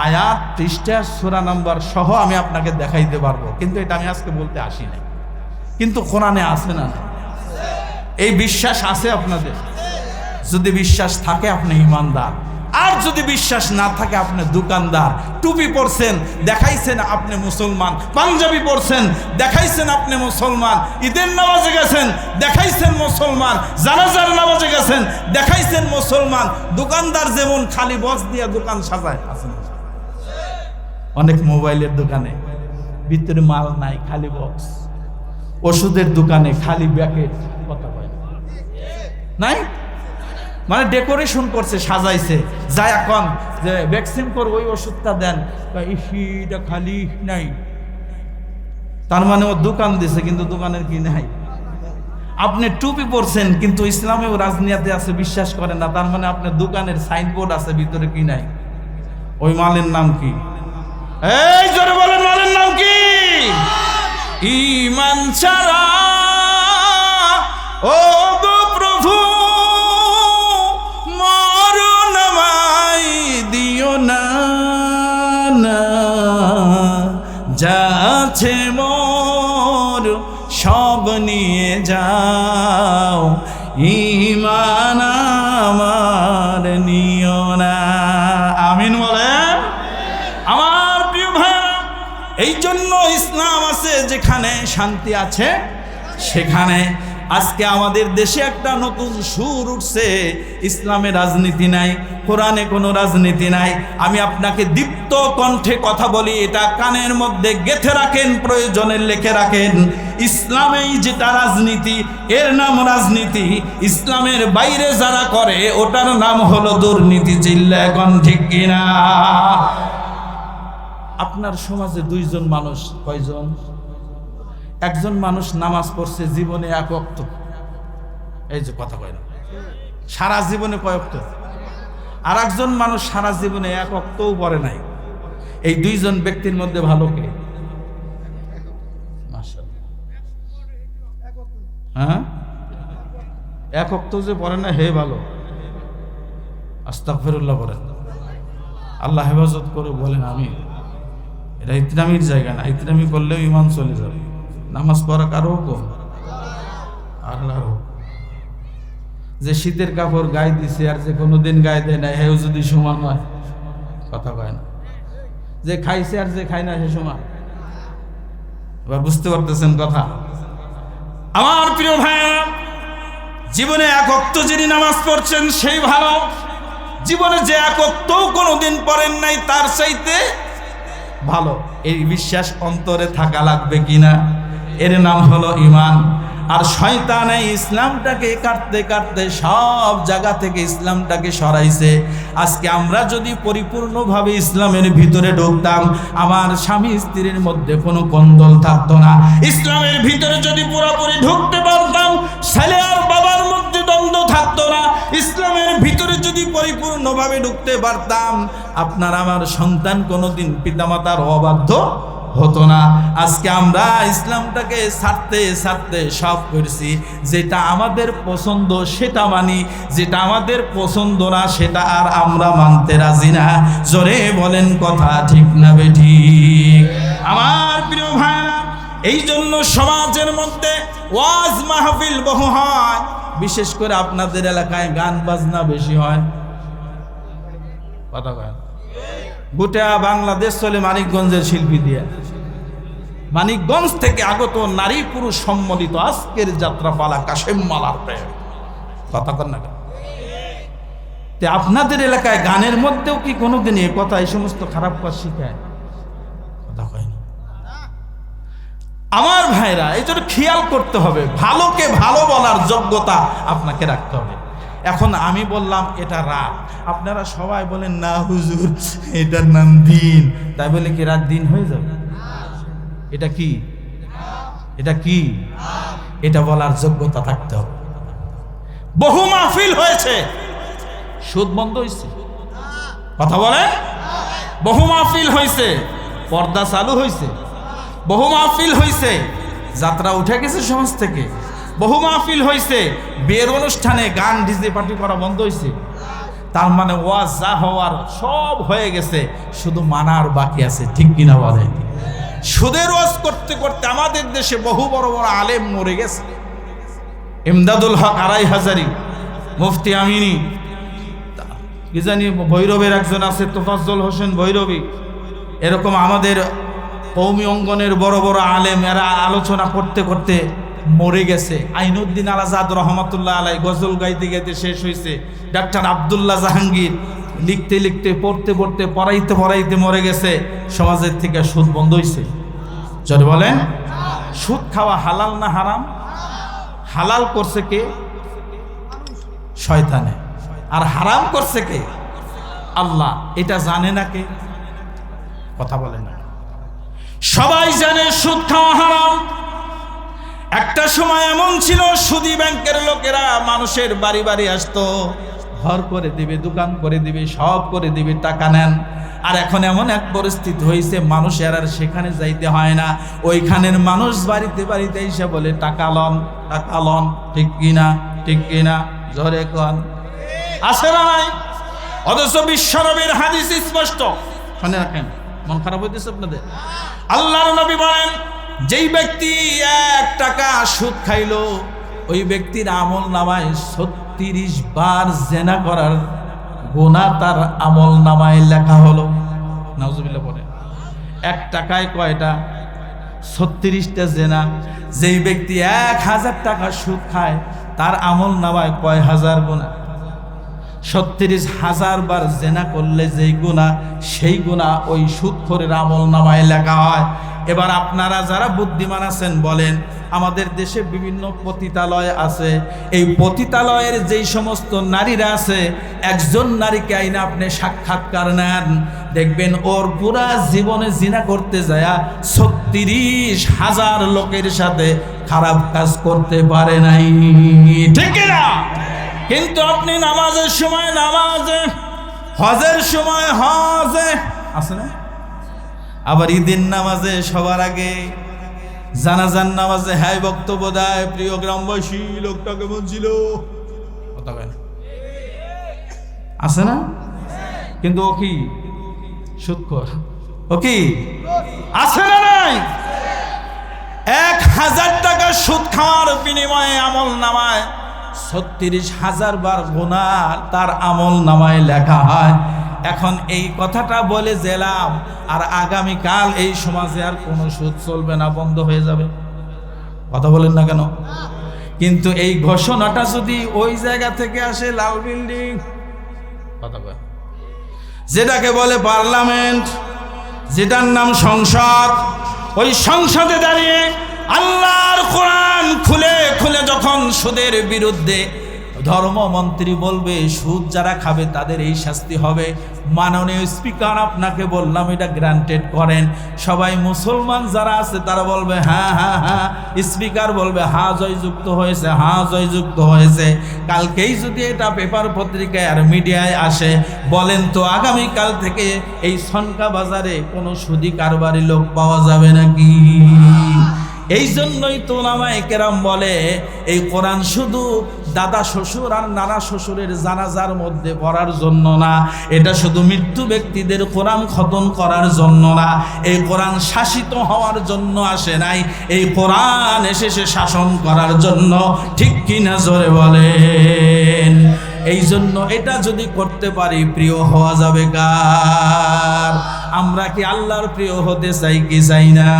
আয়াত, পৃষ্ঠা, সূরা নাম্বার সহ, আমি আপনাকে দেখাইতে পারবো, কিন্তু এটা আমি আজকে বলতে আসি নাই। কিন্তু কোরআনে আছে না? এই বিশ্বাস আছে আপনাদের? যদি বিশ্বাস থাকে আপনি ইমানদার, আর যদি বিশ্বাস না থাকে আপনি দোকানদার। টুপি পরছেন, দেখাইছেন আপনি মুসলমান, পাঞ্জাবি পরছেন, দেখাইছেন আপনি মুসলমান, ঈদের নামাজে গেছেন, দেখাইছেন মুসলমান, জানাজার নামাজে গেছেন, দেখাইছেন মুসলমান। দোকানদার যেমন খালি বক্স দিয়ে দোকান সাজায়, আছে না? অনেক মোবাইলের দোকানে ভিতরে মাল নাই, খালি বক্স। ওষুধের দোকানে খালি প্যাকেট, কথা বলে নাই, মানে ডেকোরেশন করছে, সাজাইছে, যায় এখন যে ভ্যাকসিন করে ওই ওষুধটা দেন, এটা খালি নাই। তার মানে ও দোকান দিছে কিন্তু দোকানের কি নাই। আপনি টুপি পরছেন কিন্তু ইসলামেও রাজনীতি আছে, বিশ্বাস করেন না, তার মানে আপনার দোকানের সাইনবোর্ড আছে, ভিতরে কি নাই? ওই মালের নাম কি? এই জোরে বলেন, মালের নাম কি? ঈমান ছাড়া ও গো প্রভু মরণ আমায় দিও না, যাচ্ছে মোর সব নিয়ে যাও, ঈমান আমার নিও না। আমিন বলেন। আমার প্রিয় ভাইরা, এই জন্য ইসলাম আছে যেখানে শান্তি আছে সেখানে। আজকে আমাদের দেশে একটা নতুন সুর উঠছে, ইসলামে রাজনীতি নাই, কোরআনে কোনো রাজনীতি নাই। আমি আপনাকে দীপ্ত কণ্ঠে কথা বলি, এটা কানের মধ্যে গেঁথে রাখেন, প্রয়োজনে লিখে রাখেন। ইসলামেই যেটা রাজনীতি, এর নাম রাজনীতি। ইসলামের বাইরে যারা করে ওটার নাম হলো দুর্নীতি। চিল্লায় কোন ঠিক কিনা? আপনার সমাজে দুইজন মানুষ, কয়জন? একজন মানুষ নামাজ পড়ছে জীবনে 1 ওয়াক্ত, এই যে কথা কয় না, সারা জীবনে কয় ওয়াক্ত, আর একজন মানুষ সারা জীবনে এক ওয়াক্তও পড়ে নাই। এই দুইজন ব্যক্তির মধ্যে ভালো কে? মাশাআল্লাহ। হ্যাঁ, এক ওয়াক্ত যে পড়ে না হে ভালো। আস্তাগফিরুল্লাহ বলেন, আল্লাহ হেফাজত করে বলেন আমি। এটা ইতরামির জায়গা না, ইতরামি করলেও ইমান চলে যাবে। নামাজ পড়া কারো হুকুম, আল্লাহর হুকুম। যে শীতের কাপড় গায়ে দিছে আর যে কোনোদিন গায়ে দেয় না, হেও যদি সমান হয়, কথা কয় না। যে খাইছে আর যে খায় না সে সমান। এবার বুঝতে পারতেছেন কথা? আমার প্রিয় ভাইরা, জীবনে এক ওয়াক্ত যিনি নামাজ পড়ছেন সেই ভালো, জীবনে যে এক ওয়াক্তও কোনোদিন পড়েন নাই তার চাইতে ভালো। এই বিশ্বাস অন্তরে থাকা লাগবে কিনা, এর নাম হলো ঈমান। আর শয়তান এই ইসলামটাকে কাটতে কাটতে সব জায়গা থেকে ইসলামটাকে সরাইছে। আজকে আমরা যদি পরিপূর্ণভাবে ইসলামের ভিতরে ঢুকতাম, আমার স্বামী স্ত্রীর মধ্যে কোনো কন্দল থাকতো না। ইসলামের ভিতরে যদি পুরোপুরি ঢুকতে পারতাম, ছেলে আর বাবার মধ্যে দ্বন্দ্ব থাকতো না। ইসলামের ভিতরে যদি পরিপূর্ণভাবে ঢুকতে পারতাম, আপনার আমার সন্তান কোনোদিন পিতামাতার অবাধ্য হতো না। আজকে আমরা ইসলামটাকে ছাড়তে ছাড়তে সব করছি। যেটা আমাদের পছন্দ সেটা মানি, যেটা আমাদের পছন্দ না সেটা আর আমরা মানতে রাজি না। জোরে বলেন কথা ঠিক না বেঠিক? আমার প্রিয় ভাইরা, এই জন্য সমাজের মধ্যে ওয়াজ মাহফিল বহু হয়, বিশেষ করে আপনাদের এলাকায় গান বাজনা বেশি হয়। কথা কয়, গোটা বাংলাদেশ চলে মানিকগঞ্জের শিল্পী দিয়ে। মানিকগঞ্জ থেকে আগত নারী পুরুষ সম্মিলিত আজকের যাত্রাপালা কাশেম মালার প্রেম। কথা কন না? আপনাদের এলাকায় গানের মধ্যেও কি কোনোদিন এ কথা, এই সমস্ত খারাপ কাজ শিখায়? কথা কয় না। আমার ভাইরা, এই জন্য খেয়াল করতে হবে, ভালোকে ভালো বলার যোগ্যতা আপনাকে রাখতে হবে। এখন আমি বললাম এটা রাত, আপনারা সবাই বলেন না হুজুর এটার নাম দিন, তাই বলে কি রাত দিন হয়ে যাবে? এটা কি? এটা কি? এটা বলার যোগ্যতা থাকতে হবে। বহু মাহফিল হয়েছে, সুদ বন্ধ হয়েছে। কথা বলে, বহু মাহফিল হয়েছে, পর্দা চালু হয়েছে। বহু মাহফিল হয়েছে, যাত্রা উঠে গেছে সমাজ থেকে। বহু মাহফিল হয়েছে, বিয়ের অনুষ্ঠানে গান ডিজে পার্টি করা বন্ধ হয়েছে। তার মানে ওয়াজ যা হওয়ার সব হয়ে গেছে, শুধু মানার বাকি আছে। ঠিক কিনা বলে? সুদের ওয়াজ করতে করতে আমাদের দেশে বহু বড় বড় আলেম মরে গেছে। ইমদাদুল হক আড়াই হাজারি, মুফতি আমিনী, কি জানি ভৈরবের একজন আছে তোফাজ্জল হোসেন ভৈরবী। এরকম আমাদের কওমি অঙ্গনের বড় বড় আলেম, এরা আলোচনা করতে করতে মরে গেছে। আইনুদ্দিন আল আজাদ রহমতুল্লাহ আলাই গজল গাইতে গাইতে শেষ হয়েছে। ডাক্তার আব্দুল্লাহ জাহাঙ্গীর লিখতে লিখতে পড়তে পড়তে পড়াইতে পড়াইতে মরে গেছে। সমাজের থেকে সুদ বন্ধ হয়েছে। যদি বলেন সুদ খাওয়া হালাল না হারাম? হালাল করছে কে? শয়তানে। আর হারাম করছে কে? আল্লাহ। এটা জানে না কে? কথা বলেন না। সবাই জানে সুদ খাওয়া হারাম। একটা সময় এমন ছিল, সুদী ব্যাংকের লোকেরা মানুষের বাড়ি বাড়ি আসতো, ঘর করে দিবে, দোকান করে দিবে, সব করে দিবে, টাকা নেন। আর এখন এমন এক পরিস্থিতি হয়েছে, মানুষের আর সেখানে যাইতে হয় না, ওইখানের মানুষ বাড়িতে বাড়িতে এসে বলে টাকা লন, টাকা লন। ঠিক কিনা? ঠিক কিনা? জোরে কন। আছে না নাই? অথচ বিশ্বনবীর হাদিস স্পষ্ট, শুনে রাখেন, মন খারাপ হইতেছে আপনাদের? আল্লাহর নবী বলেন, যেই ব্যক্তি 1 টাকা সুদ খাইলো, ওই ব্যক্তির আমল নামায় 36 বার জেনা করার গুনাহ তার আমল নামায় লেখা হলো। নাউজুবিল্লাহ বলেন। 1 টাকায় কয়টা? 36টা জেনা। যেই ব্যক্তি 1000 টাকা সুদ খায়, তার আমল নামায় কয় হাজার গুনাহ? 36,000 বার জেনা করলে যেই গুনাহ, সেই গুনাহ ওই সুদখোরের আমল নামায় লেখা হয়। এবার আপনারা যারা বুদ্ধিমান আছেন বলেন, আমাদের দেশে বিভিন্ন পতিতালয় আছে। এই পতিতালয়ের যেই সমস্ত নারীরা আছে, একজন নারীকে আইনা আপনি সাক্ষাৎকার নেন, দেখবেন ওর পুরা জীবনে জিনা করতে যায় 36,000 লোকের সাথে খারাপ কাজ করতে পারে নাই, ঠিক না? কিন্তু আপনি নামাজের সময় নামাজে, হজের সময় হজে আছে না, আবার ঈদের নামাজে সবার আগে, জানাজার নামাজে হ্যাঁ বক্তব্য দেয়, প্রিয় গ্রামবাসী লোকটা কেমন ছিল, আছে না? কিন্তু ও কি সুদখোর, ও কি আছে না নাই? 1000 টাকা সুদ খাওয়ার বিনিময়ে আমল নামায় 36,000 বার গুনাহ তার আমল নামায় লেখা হয়। এখন এই কথাটা বলে গেলাম, আর আগামীকাল এই সমাজে আর কোনো সুদ চলবে না, বন্ধ হয়ে যাবে। কথা বলেন না কেন? কিন্তু এই ঘোষণাটা যদি ওই জায়গা থেকে আসে, লাল বিল্ডিং, কথা বলে, যেটাকে বলে পার্লামেন্ট, যেটার নাম সংসদ, ওই সংসদে দাঁড়িয়ে আল্লাহর কোরআন খুলে খুলে যখন সুদের বিরুদ্ধে ধর্মমন্ত্রী বলবে সুদ যারা খাবে তাদের এই শাস্তি হবে, মাননীয় স্পিকার আপনাকে বললাম এটা গ্রান্টেড করেন। সবাই মুসলমান যারা আছে তারা বলবে হ্যাঁ হ্যাঁ হ্যাঁ, স্পিকার বলবে হ্যাঁ জয়যুক্ত হয়েছে, হ্যাঁ জয়যুক্ত হয়েছে। কালকেই যদি এটা পেপার পত্রিকায় আর মিডিয়ায় আসে, বলেন তো আগামীকাল থেকে এই সনকা বাজারে কোনো সুদি কারবারি লোক পাওয়া যাবে নাকি? এই জন্যই তো উলামায়ে কেরাম বলে এই কোরআন শুধু দাদা শ্বশুর আর নানা শ্বশুরের জানাজার মধ্যে পড়ার জন্য না, এটা শুধু মৃত্যু ব্যক্তিদের কোরআন খতম করার জন্য না, এই কোরআন শাসিত হওয়ার জন্য আসে নাই, এই কোরআন এসেছে শাসন করার জন্য, ঠিক কিনা জোরে বলেন? এই জন্য এটা যদি করতে পারি প্রিয় হওয়া যাবে কার? আমরা কি আল্লাহর প্রিয় হতে চাই কি চাই না?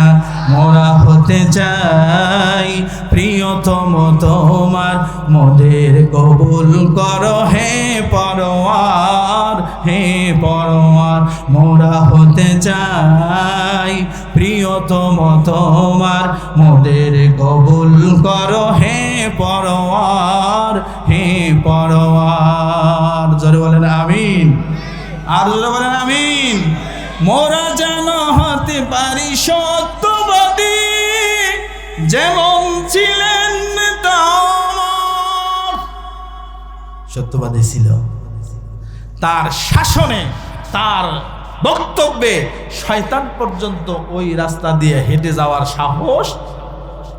মোরা হতে চাই প্রিয়তম তোমার, মোদের কবুল করো হে পরওয়ার, হে পরওয়ার। মোরা হতে চাই প্রিয়তম তোমার, মোদের কবুল করো হে পরওয়ার, হে পরওয়ার। জোরে বলেন আমিন, আর জোরে বলেন আমিন। মোরা যেন হতে পারি সত্যবাদী, যেমন ছিলেন সত্যবাদী ছিল, তার শাসনে তার বক্তব্যে শয়তান পর্যন্ত ওই রাস্তা দিয়ে হেঁটে যাওয়ার সাহস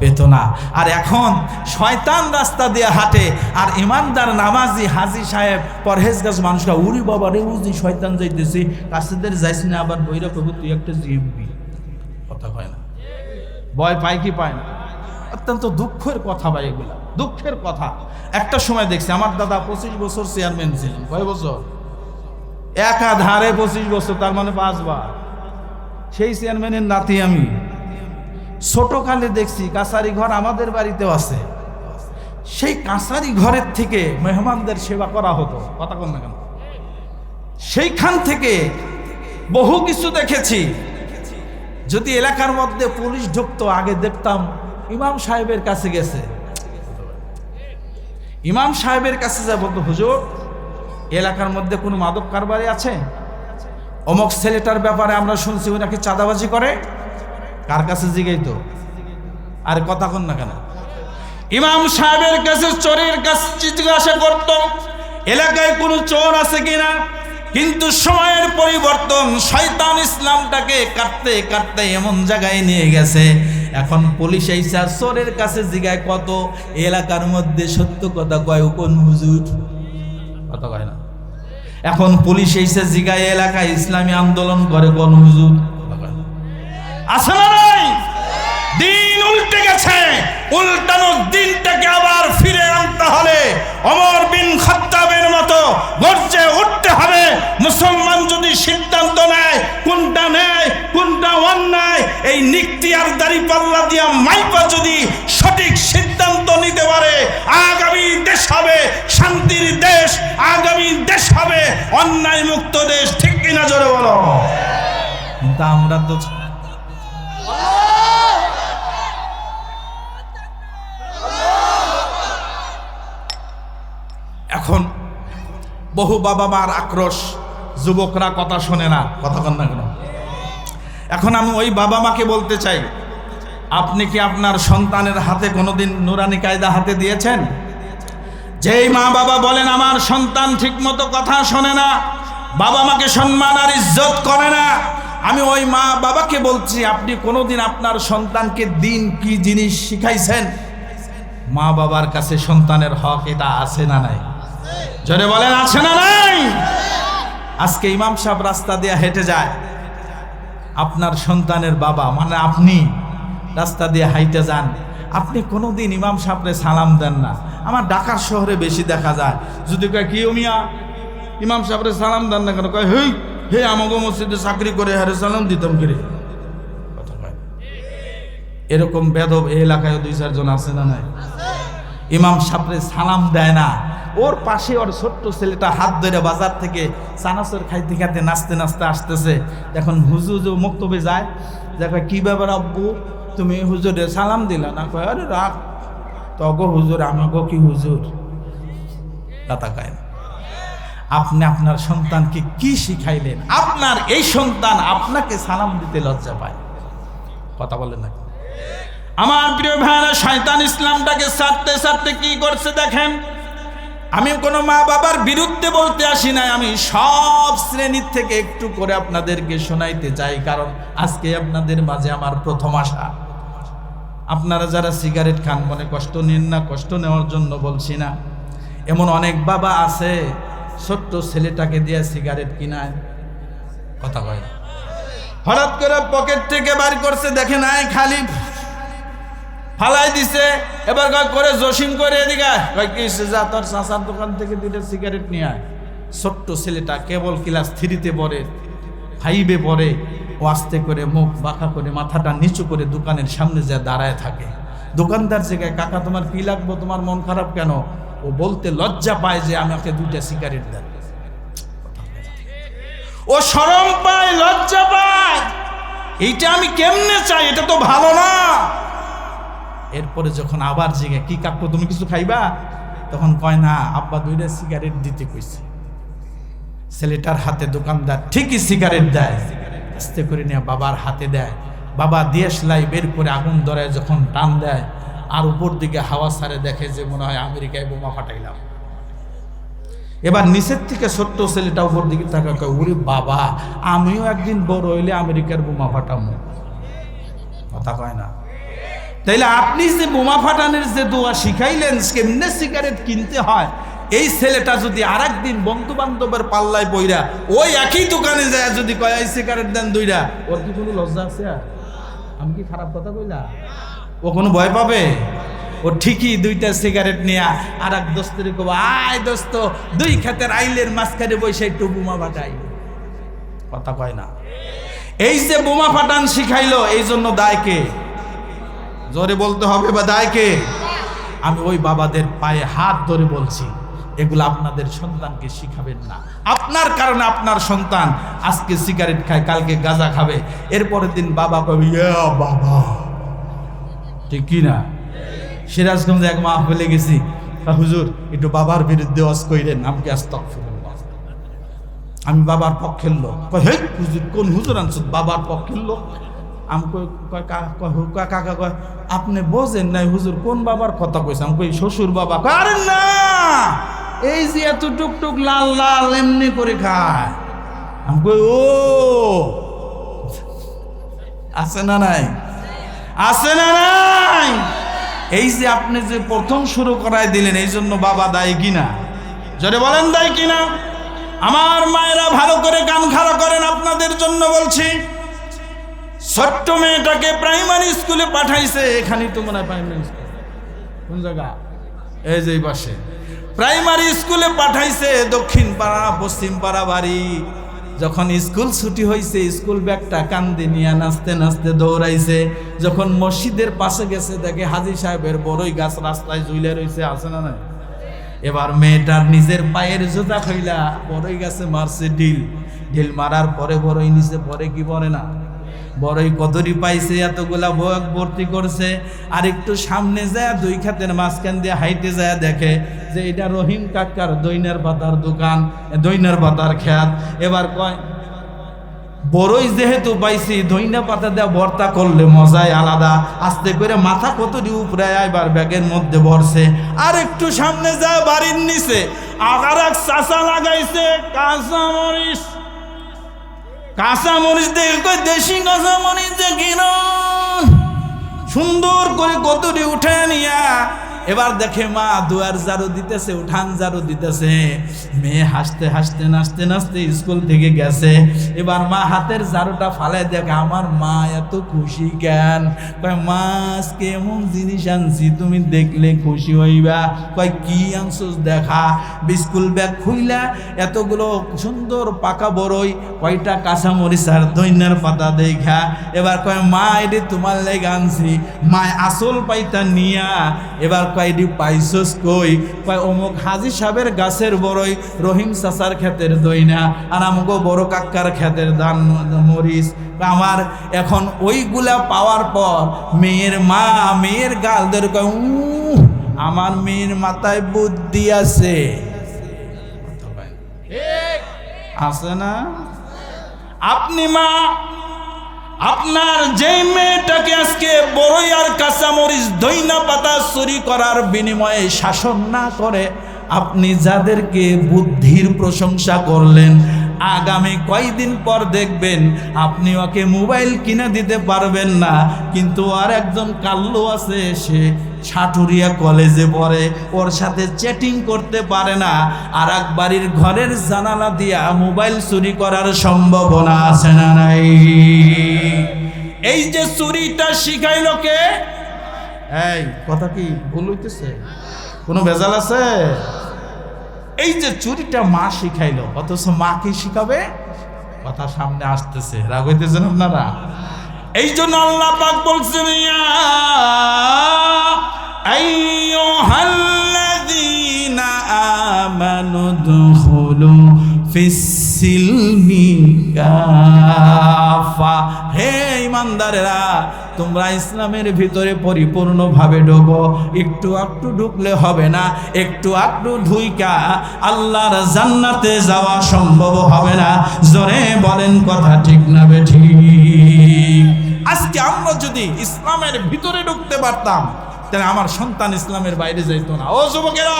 পেত না। আর এখন শয়তান রাস্তা দিয়ে হাঁটে, আর ইমানদার নামাজি হাজি সাহেব পরহেজগাজ মানুষরা উরি বাবা রে উজি শয়তান যাইতেছি, কাছেদের যাইস না, আবার বইরা কবি তুই একটা জিববি, কথা কয় না, ভয় পায় কি পায় না? অত্যন্ত দুঃখের কথা ভাই, এগুলা দুঃখের কথা। একটা সময় দেখছি আমার দাদা 25 বছর চেয়ারম্যান ছিলেন। কয় বছর? একাধারে 25 বছর, তার মানে 5 বার। সেই চেয়ারম্যানের নাতি আমি। ছোটকালে দেখছি কাছারি ঘর আমাদের বাড়িতেও আছে, সেই কাছারি ঘরের থেকে মেহমানদের সেবা করা হতো, কথা কম না কেন? সেইখান থেকে বহু কিছু দেখেছি। যদি এলাকার মধ্যে পুলিশ ঢুকতো, আগে দেখতাম ইমাম সাহেবের কাছে গেছে, ইমাম সাহেবের কাছে যা বলতো, হুজুর এলাকার মধ্যে কোনো মাদক কারবারি আছে, অমুক ছেলেটার ব্যাপারে আমরা শুনছি ওই নাকি চাঁদাবাজি করে, কার কাছে জিগাইতো? আর কথা কন না কেন? ইমাম সাহেবের কাছে চোরের কাছে জিজ্ঞাসা করত এলাকায় কোনো চোর আছে কিনা। কিন্তু সময়ের পরিবর্তন, শয়তান ইসলামটাকে কাটতে কাটতে এমন জায়গায় নিয়ে গেছে, এখন পুলিশ আইসা চোরের কাছে জিগায় কত এলাকার মধ্যে সত্য কথা কয় কোন হুজুর, কথা কয় না। এখন পুলিশ এসে জিগায় এলাকায় ইসলামী আন্দোলন করে কোন হুজুর, আছে না নাই? দিন উল্টে গেছে, উল্টানো দিনটাকে আবার ফিরে আনতে হলে ওমর বিন খাত্তাবের মতো গর্জে উঠতে হবে। মুসলমান যদি সিদ্ধান্ত নেয় কোনটা ন্যায় কোনটা অন্যায়, এই নিক্তিয়ার দাঁড়িপাল্লা দিয়া মাইপা যদি সঠিক সিদ্ধান্ত নিতে পারে, আগামী দেশ হবে শান্তির দেশ, আগামী দেশ হবে অন্যায় মুক্ত দেশ, ঠিক কিনা জোরে বলো? কিন্তু আমরা তো এখন বহু বাবা মার আক্রোশ, যুবকরা কথা শোনে না, কথা কন না কেন? এখন আমি ওই বাবা মাকে বলতে চাই, আপনি কি আপনার সন্তানের হাতে কোনোদিন নুরানি কায়দা হাতে দিয়েছেন? যেই মা বাবা বলেন আমার সন্তান ঠিকমতো কথা শোনে না, বাবা মাকে সম্মান আর ইজ্জত করে না, আমি ওই মা বাবাকে বলছি, আপনি কোনোদিন আপনার সন্তানকে দিন কি জিনিস শিখাইছেন? মা বাবার কাছে সন্তানের হক এটা আছে না নাই? জোরে বলেন, আছে না নাই? আজকে ইমাম সাহেব রাস্তা দিয়ে হেঁটে যায়, আপনার সন্তানের বাবা মানে আপনি রাস্তা দিয়ে হাইটে যান, আপনি কোনোদিন ইমাম সাহেবরে সালাম দেন না। আমার ঢাকার শহরে বেশি দেখা যায়, যদি কয় কি মিয়া ইমাম সাহেবরে সালাম দেন না কেন, কয় হেই হে আমাকে মসজিদে চাকরি করে হারে সালাম দিতাম কিরে, কথা কয়। এরকম বেদব এই এলাকায় 2-4 জন আছে না নাই? ইমাম সাহেবরে সালাম দেয় না। ওর পাশে ওর ছোট্ট ছেলেটা হাত ধরে বাজার থেকে চানাচুর খাইতে খাইতে নাচতে নাচতে আসতেছে। এখন হুজুর মক্তবে যায়, দেখো কি ব্যাপার আব্বু তুমি হুজুরে সালাম দিলা না? কয় আরে রাখ তগো হুজুর, আমাগো কি হুজুর, কথা কয় না। আপনি আপনার সন্তানকে কি শিখাইলেন? আপনার এই সন্তান আপনাকে সালাম দিতে লজ্জা পায়, কথা বলেন না? আমার প্রিয় ভাইরা, শয়তান ইসলামটাকে ছাড়তে ছাড়তে কি করছে দেখেন। আমি কোনো মা বাবার বিরুদ্ধে বলতে আসি নাই, আমি সব শ্রেণীর থেকে একটু করে আপনাদেরকে শোনাইতে চাই, কারণ আজকে আপনাদের মাঝে আমার প্রথম আসা। আপনারা যারা সিগারেট খান মনে কষ্ট নিন না, কষ্ট নেওয়ার জন্য বলছি না। এমন অনেক বাবা আছে ছোট্ট ছেলেটাকে দিয়ে সিগারেট কিনায়, কথা কয়, হঠাৎ করে পকেট থেকে বার করছে, দেখে নাই খালি ফালাই দিছে, এবার করে জসিম করে এদিকে যা তোর চাচার দোকান থেকে 2টা সিগারেট নিয়ে আয়। ছোট্ট ছেলেটা কেবল ক্লাস 3-তে পড়ে, 5-এ পড়ে, ও আস্তে করে মুখ বাঁকা করে মাথাটা নিচু করে দোকানের সামনে যা দাঁড়ায় থাকে। দোকানদার জায়গায়, কাকা তোমার কি লাগবো, তোমার মন খারাপ কেন? ও বলতে লজ্জা পায় যে আমাকে 2টা সিগারেট দেন। ও শরম পায়, লজ্জা পায়, এইটা আমি কেমনে চাই, এটা তো ভালো না। এরপরে যখন আবার জিজ্ঞাসা, কি কাকু তুমি কিছু খাইবা? তখন কয় না আব্বা 2টা সিগারেট দিতে কইছে। ছেলেটার হাতে দোকানদার ঠিকই সিগারেট দেয়, আস্তে করে নিয়ে বাবার হাতে দেয়। বাবা দেশলাই বের করে আগুন ধরায় যখন টান দেয়, আর উপর দিকে হাওয়া ছাড়ে, দেখে যে মনে হয় আমেরিকায় বোমা ফাটাইলাম। এবার নিচের থেকে ছোট্ট ছেলেটা উপর দিকে থাকা, কয় ওরে বাবা, আমিও একদিন বড় হইলে আমেরিকার বোমা ফাটাবো, কথা কয় না? তাইলে আপনি যে বোমা ফাটানোর যে দোয়া শিখাইলেন, কেমনে সিগারেট কিনতে হয়, এই ছেলেটা যদি আরেকদিন বন্ধু বান্ধবের পাল্লায় পইরা ওই একই দোকানে যায় যদি কয় এই সিগারেট দেন 2টা, ওর কি কোনো লজ্জা আছে? আমি কি খারাপ কথা কইলা? ও কোনো ভয় পাবে? ও ঠিকই 2টা সিগারেট নিয়ে আর এক দোস্তের কব, আয় দোস্ত 2 ক্ষেতের আইলের মাঝখানে বসে একটু বোমা ফাটাই, কথা কয় না? এই যে বোমা ফাটান শিখাইলো, এই জন্য দায় কে? জোরে বলতে হবে, বা দায় কে? আমি ওই বাবাদের পায়ে হাত ধরে বলছি, এগুলো আপনাদের সন্তানকে শিখাবেন না। আপনার কারণে আপনার সন্তান আজকে সিগারেট খায়, কালকে গাঁজা খাবে, এরপরের দিন বাবা কবে বাবা, ঠিক কি না? সিরাজগঞ্জে এক মাহফিলে গেছি, হুজুর একটু বাবার বিরুদ্ধে ওয়াজ কইরেন, আমাকে আস্তাগফিরুল্লাহ, আমি বাবার পক্ষের লোক। হে হুজুর, কোন হুজুর আনছ বাবার পক্ষের লোক? আমি কাকা কয় আপনি বোঝেন নাই হুজুর, কোন বাবার কথা কইছে? আমি কই শ্বশুর বাবা। আরে না, এই যে এত টুকটুক লাল লাল এমনি করে খায়। আমি কই ও আছে না নাই? আছে না নাই? এই যে আপনি যে প্রথম শুরু করায় দিলেন, এই জন্য বাবা দায়ী কিনা? জোরে বলেন দায়ী কিনা? আমার মায়েরা ভালো করে কান খাড়া করেন, আপনাদের জন্য বলছি। ছোট্ট মেয়েটাকে প্রাইমারি স্কুলে পাঠাইছে, এখানেই তো মনে হয় প্রাইমারি স্কুল, কোন জায়গা? এই যে পাশে প্রাইমারি স্কুলে পাঠাইছে, দক্ষিণ পাড়া পশ্চিম পাড়া বাড়ি। যখন স্কুল ছুটি হয়েছে, স্কুল ব্যাগটা কান্দে নিয়ে নাচতে নাচতে দৌড়াইছে। যখন মসজিদের পাশে গেছে, দেখে হাজী সাহেবের বড়ই গাছ রাস্তায় ঝুলে রয়েছে, আছে না নাই? এবার মেয়েটার নিজের পায়ের জুতা খইলা বড়ই গাছে মারছে ঢিল। ঢিল মারার পরে বড়ই নিচে পরে কি পড়ে না? বড়ই কদরি পাইছে, এতগুলা বয়াক ভর্তি করছে। আর একটু সামনে যায় দুই খাতের মাঝখান দিয়ে হাইটে যায় দেখে যে এটা রহিম কাকার দইনার পাতার দোকান, দইনার পাতার খেত। এবার কয় বড়ই যেহেতু পাইছি দইনা পাতা দেওয়া ভর্তা করলে মজাই আলাদা। আস্তে করে মাথা কতটি উপরে এবার ব্যাগের মধ্যে ভরছে। আর একটু সামনে যায় বাড়ির নিচে আগার এক চাচা লাগাইছে কাঁচামরিচ। কাঁচামরিচ দেখে দেশি কাঁচামরিচ দেখি না, সুন্দর করে কতটি উঠে নিয়া এবার দেখে মা দুয়ার ঝাড়ু দিতেছে, উঠান ঝাড়ু দিতেছে। মেয়ে হাসতে হাসতে নাচতে নাচতে স্কুল থেকে গেছে। এবার মা হাতের ঝাড়ুটা ফালাই দেখে আমার মা এত খুশি কেন? কয় মা আজকে এমন জিনিস আনছি তুমি দেখলে খুশি হইবা। কয় কি আনছস দেখা। স্কুল ব্যাগ খুইলা এতগুলো সুন্দর পাকা বড়ই, কয়টা কাঁচামরিচ আর দইনার পাতা দেখা। এবার কয় মা এটি তোমার লেগে আনছি। মা আসল পাইতা নিয়া এবার কয়ডি পাইছস কই? কয় অমুক হাজি সাহেবের গাছের বড়ই, রহিম চাচার ক্ষেতের দইনা, আর আমগো বড় কাকার ক্ষেতের ধান মরিচ। আমার এখন ওইগুলা পাওয়ার পর মেয়ের মা মেয়ের গাল ধরে কয় আমার মেয়ের মাথায় বুদ্ধি আছে, আছে না? আপনি মা আপনার যেই মেয়েটাকে আজকে বড়ই আর কাঁচামরিচ দইনা পাতা চুরি করার বিনিময়ে শাসন না করে আপনি যাদেরকে বুদ্ধির প্রশংসা করলেন, আগামী কয়দিন পর দেখবেন আপনি ওকে মোবাইল কিনে দিতে পারবেন না, কিন্তু আর একজন কাল্লু আছে, সে সাটুরিয়া কলেজে পড়ে, ওর সাথে চ্যাটিং করতে পারে না, আর এক বাড়ির ঘরের জানালা দিয়া মোবাইল চুরি করার সম্ভাবনা আছে না নাই? এই যে চুরিটা শিখাইল কে? এই কথা কি ভুল হইতেছে? কোনো ভেজাল আছে? এই যে চুরিটা মা শিখাইলো, অথচ মা কি শিখাবে? কথা সামনে আসতেছে, রাগ হইতেছেন আপনারা? এই জন্য আল্লাহ পাক বলছেন ইয়া আইয়ুহাল্লাযীনা আমানু দুখুলু ফিস-সিলমি কাফা। হে ঈমানদারেরা, তোমরা ইসলামের ভিতরে পরিপূর্ণভাবে ঢোকো। একটু একটু ঢুকলে হবে না, একটু একটু ঢুইকা আল্লাহর জান্নাতে যাওয়া সম্ভব হবে না। জোরে বলেন কথা ঠিক না বেঠিক? আজকে আমরা যদি ইসলামের ভিতরে ঢুকতে পারতাম তাহলে আমার সন্তান ইসলামের বাইরে যাইতো না। ও যুবকেরা,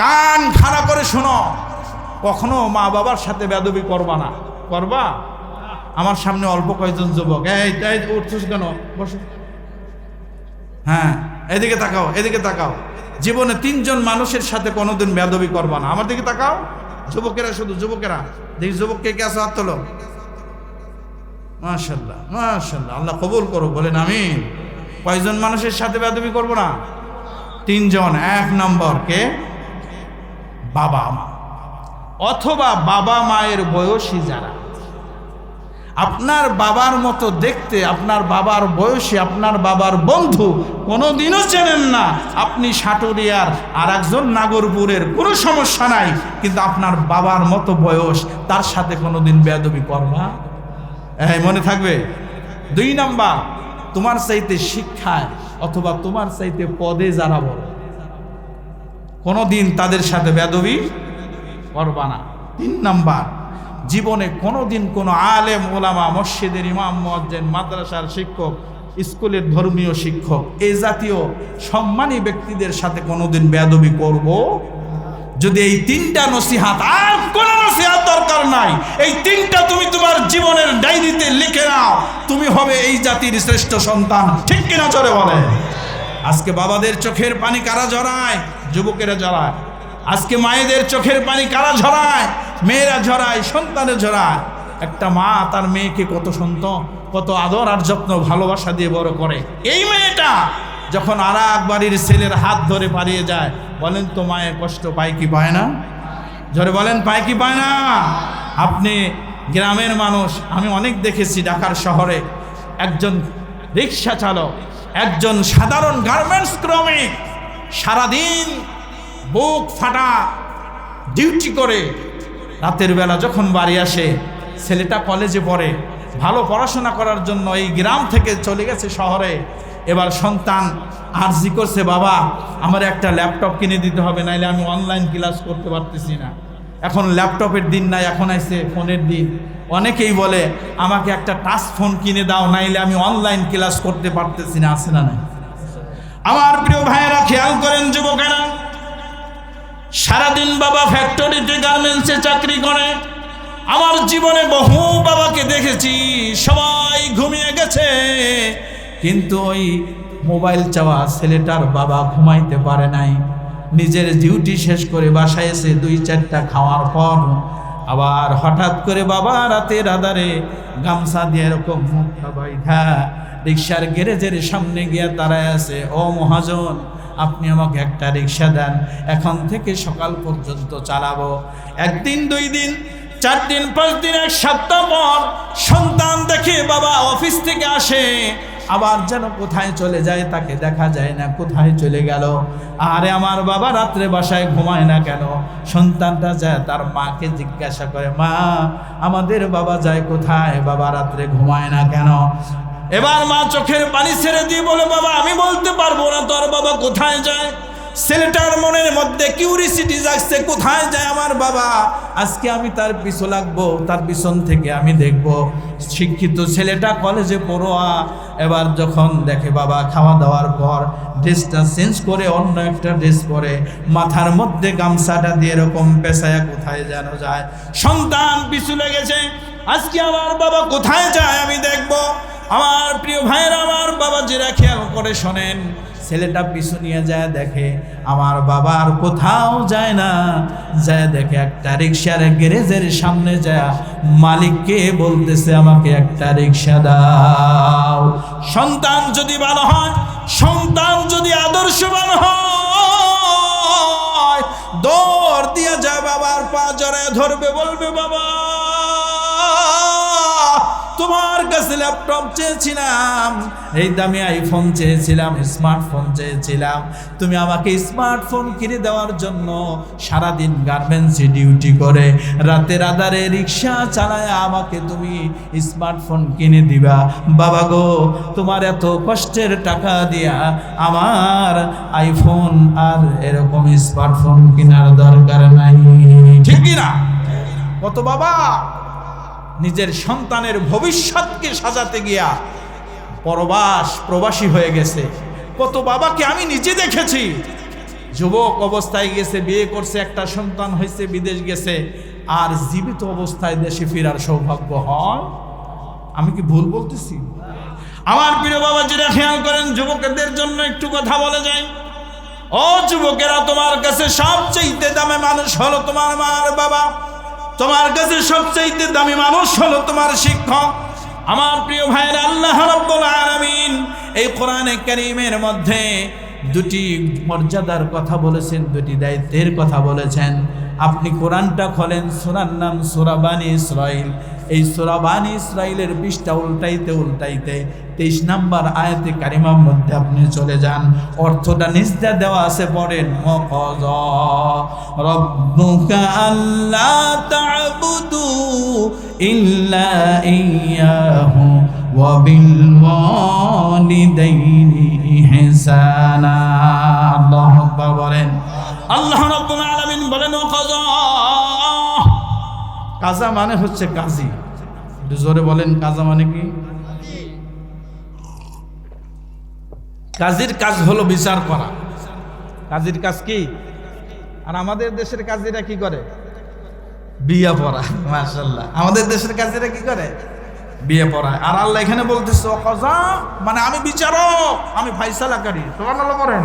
কান খাড়া করে শোনো, কখনো মা বাবার সাথে বেয়াদবি করবা না। করবা? আমার সামনে অল্প কয়েকজন যুবক, এই উঠছিস কেন? বসো। হ্যাঁ, এদিকে তাকাও, এদিকে তাকাও। জীবনে 3 জন মানুষের সাথে কোনোদিন বেয়াদবি করবা না। আমার দিকে তাকাও। যুবকেরা, শুধু যুবকেরা, দেখি যুবক কে কে আছে, হাত তোলো। মাশাআল্লাহ, মাশাআল্লাহ, আল্লাহ কবুল করো, বলেন আমিন। কয়জন মানুষের সাথে বেয়াদবি করবো না? 3 জন। 1 নম্বর কে? বাবা মা, অথবা বাবা মায়ের বয়সী যারা। আপনার বাবার মতো দেখতে, আপনার বাবার বয়সী, আপনার বাবার বন্ধু কোনোদিনও চেনেন না, আপনি সাটুরিয়ার আর একজন নাগরপুরের, কোনো সমস্যা নাই, কিন্তু আপনার বাবার মতো বয়স, তার সাথে কোনোদিন বেয়াদবি করবা? মনে থাকবে। 2 নাম্বার, তোমার চাইতে শিক্ষায় অথবা তোমার চাইতে পদে যারা বড়, কোনোদিন তাদের সাথে বেয়াদবি করবা না। 3 নাম্বার, জীবনে কোনোদিন কোনো আলেম ওলামা, মসজিদের ইমাম, মুয়াজ্জিন, মাদ্রাসার শিক্ষক, স্কুলের ধর্মীয় শিক্ষক, এই জাতীয় সম্মানী ব্যক্তিদের সাথে কোনোদিন বেয়াদবি করব? যদি এই 3টা নসিহত, আর কোনো নসিহত দরকার নাই, এই 3টা তুমি তোমার জীবনের ডায়েরিতে লিখে নাও, তুমি হবে এই জাতির শ্রেষ্ঠ সন্তান। ঠিক কিনা জোরে বলে? আজকে বাবাদের চোখের পানি কারা ঝরায়? যুবকেরা ঝরায়। আজকে মায়েদের চোখের পানি কারা ঝরায়? মেয়েরা ঝরায়, সন্তানে ঝরায়। একটা মা তার মেয়েকে কত আদর আর যত্ন, ভালোবাসা দিয়ে বড় করে। এই মেয়েটা যখন আর এক বাড়ির ছেলের হাত ধরে পালিয়ে যায়, বলেন তো মায়ের কষ্ট পায় কি পায় না? জোরে বলেন, পায় কি পায় না? আপনি গ্রামের মানুষ, আমি অনেক দেখেছি ঢাকার শহরে একজন রিক্সা চালক, একজন সাধারণ গার্মেন্টস শ্রমিক, সারাদিন বুক ফাটা ডিউটি করে রাতের বেলা যখন বাড়ি আসে, ছেলেটা কলেজে পড়ে, ভালো পড়াশোনা করার জন্য এই গ্রাম থেকে চলে গেছে শহরে। এবার সন্তান আর্জি করছে, বাবা আমার একটা ল্যাপটপ কিনে দিতে হবে, নাইলে আমি অনলাইন ক্লাস করতে পারতেছি না। এখন ল্যাপটপের দিন নাই, এখন আইছে ফোনের দিন। অনেকেই বলে আমাকে একটা টাচ ফোন কিনে দাও, নাইলে আমি অনলাইন ক্লাস করতে পারতেছি না। আছে না নাই? আমার প্রিয় ভাইয়েরা খেয়াল করেন যুবকেরা, সারাদিন বাবা ফ্যাক্টরিতে গার্মেন্টসে চাকরি করে। আমার জীবনে বহু বাবাকে দেখেছি, সবাই ঘুমিয়ে গেছে, কিন্তু ওই মোবাইল চাওয়া ছেলেটার বাবা ঘুমাইতে পারে নাই। নিজের ডিউটি শেষ করে বাসায় এসে 2-4টা খাওয়ার পর আবার হঠাৎ করে বাবা রাতের আধারে গামছা দিয়ে এরকম মুখটা বাইধা রিক্সার গ্যারেজের সামনে গিয়ে দাঁড়ায় আছে। ও মহাজন, আপনি আমাকে একটা রিক্সা দেন, এখন থেকে সকাল পর্যন্ত চালাবো। 1 দিন 2 দিন 4 দিন 5 দিন 1 সপ্তাহ পর সন্তান দেখে বাবা অফিস থেকে আসে, আবার যেন কোথায় চলে যায়, তাকে দেখা যায় না, কোথায় চলে গেল। আরে আমার বাবা রাত্রে বাসায় ঘুমায় না কেন? সন্তানটা যায় তার মাকে জিজ্ঞাসা করে, মা আমাদের বাবা যায় কোথায়, বাবা রাত্রে ঘুমায় না কেন? এবার মা চোখের পানি ছেড়ে দিয়ে বলে, বাবা আমি বলতে পারবো না তোর বাবা কোথায় যায়। ছেলেটার মনের মধ্যে কিউরিসিটি জাগছে, কোথায় যায় আমার বাবা, আজকে আমি তার পিছু লাগবো, তার পিছন থেকে আমি দেখব। শিক্ষিত ছেলেটা কলেজে পড়ুয়া। এবার যখন দেখে বাবা খাওয়া দাওয়ার পর ড্রেসটা চেঞ্জ করে অন্য একটা ড্রেস পরে, মাথার মধ্যে গামছাটা দিয়ে এরকম পেঁচায়া কোথায় যেন যায়। সন্তান পিছু লেগেছে, আজকে আমার বাবা কোথায় যায় আমি দেখব। আমার প্রিয় ভাইয়েরা, আমার বাবা যেটা খেয়াল করে শোনেন, ছেলেটা পিছু নিয়ে যায়, দেখে আমার বাবা আর কোথাও যায় না। যায় দেখে একটা রিক্সার গ্যারেজের সামনে যায় মালিককে বলতেছে, আমাকে একটা রিক্সা দাও। সন্তান যদি ভালো হয়, সন্তান যদি আদর্শবান হয়, দৌড় দিয়ে যায় বাবার পা জড়ায় ধরবে, বলবে, বাবা তোমার কাছে ল্যাপটপ চেয়েছিলাম, এই দামি আইফোন চেয়েছিলাম, স্মার্টফোন চেয়েছিলাম, তুমি আমাকে স্মার্টফোন কিনে দেওয়ার জন্য সারাদিন গার্মেন্টসে ডিউটি করে রাতের আধারে রিক্সা চালায় আমাকে তুমি স্মার্টফোন কিনে দিবা। বাবা গো, তোমার এত কষ্টের টাকা দিয়া আমার আইফোন আর এরকম স্মার্টফোন কেনার দরকার নাই। ঠিক কিনা? কত বাবা নিজের সন্তানের ভবিষ্যৎকে সাজাতে গিয়া প্রবাসী হয়ে গেছে। কত বাবাকে আমি নিজে দেখেছি, যুবক অবস্থায় গেছে, বিয়ে করছে, একটা সন্তান হয়েছে, বিদেশ গেছে, আর জীবিত অবস্থায় দেশে ফেরার সৌভাগ্য হয়। আমি কি ভুল বলতেছি? আমার প্রিয় বাবা যেটা খেয়াল করেন, যুবকদের জন্য একটু কথা বলে যায়। ও যুবকেরা, তোমার কাছে সবচেয়ে দামি মানুষ হলো তোমার মা আর বাবা। তোমার কাছে সবচেয়ে দামি মানুষ হলো তোমার শিক্ষক। আমার প্রিয় ভাইয়েরা, আল্লাহ রাব্বুল আলামিন এই কোরআনে কারীমের মধ্যে 2টি মর্যাদার কথা বলেছেন, 2টি দায়িত্বের কথা বলেছেন। আপনি কোরআনটা খোলেন, সূরার নাম সূরা বানী ইসরাইল। এই সূরা বানী ইসরাইলের পৃষ্ঠা উল্টাইতে উল্টাইতে 23 নম্বর আয়াতে কারিমার মধ্যে আপনি চলে যান। অর্থটা নিচে দেওয়া আছে, পড়েন, ওয়াকাযা রাব্বুকা আল্লা তা'বুদু ইল্লা ইয়্যাহু ওয়া বিল ওয়ালিদাইনি ইহসানা। আল্লাহু আকবার বলেন। আল্লাহ রাব্বুল আলামিন বলেন, ওয়াকাযা। কাজা মানে হচ্ছে কাজী। একটু জোরে বলেন, কাজা মানে কি? কাজীর কাজ হলো বিচার করা। কাজীর কাজ কি? আর আমাদের দেশের কাজীরা কি করে? বিয়ে পড়া। মাশাআল্লাহ, আমাদের দেশের কাজীরা কি করে? বিয়ে পড়ায়। আর আল্লাহ এখানে বলতেছে ওয়াকাযা মানে আমি বিচারক, আমি ফায়সালাকারী। সুবহানাল্লাহ বলেন।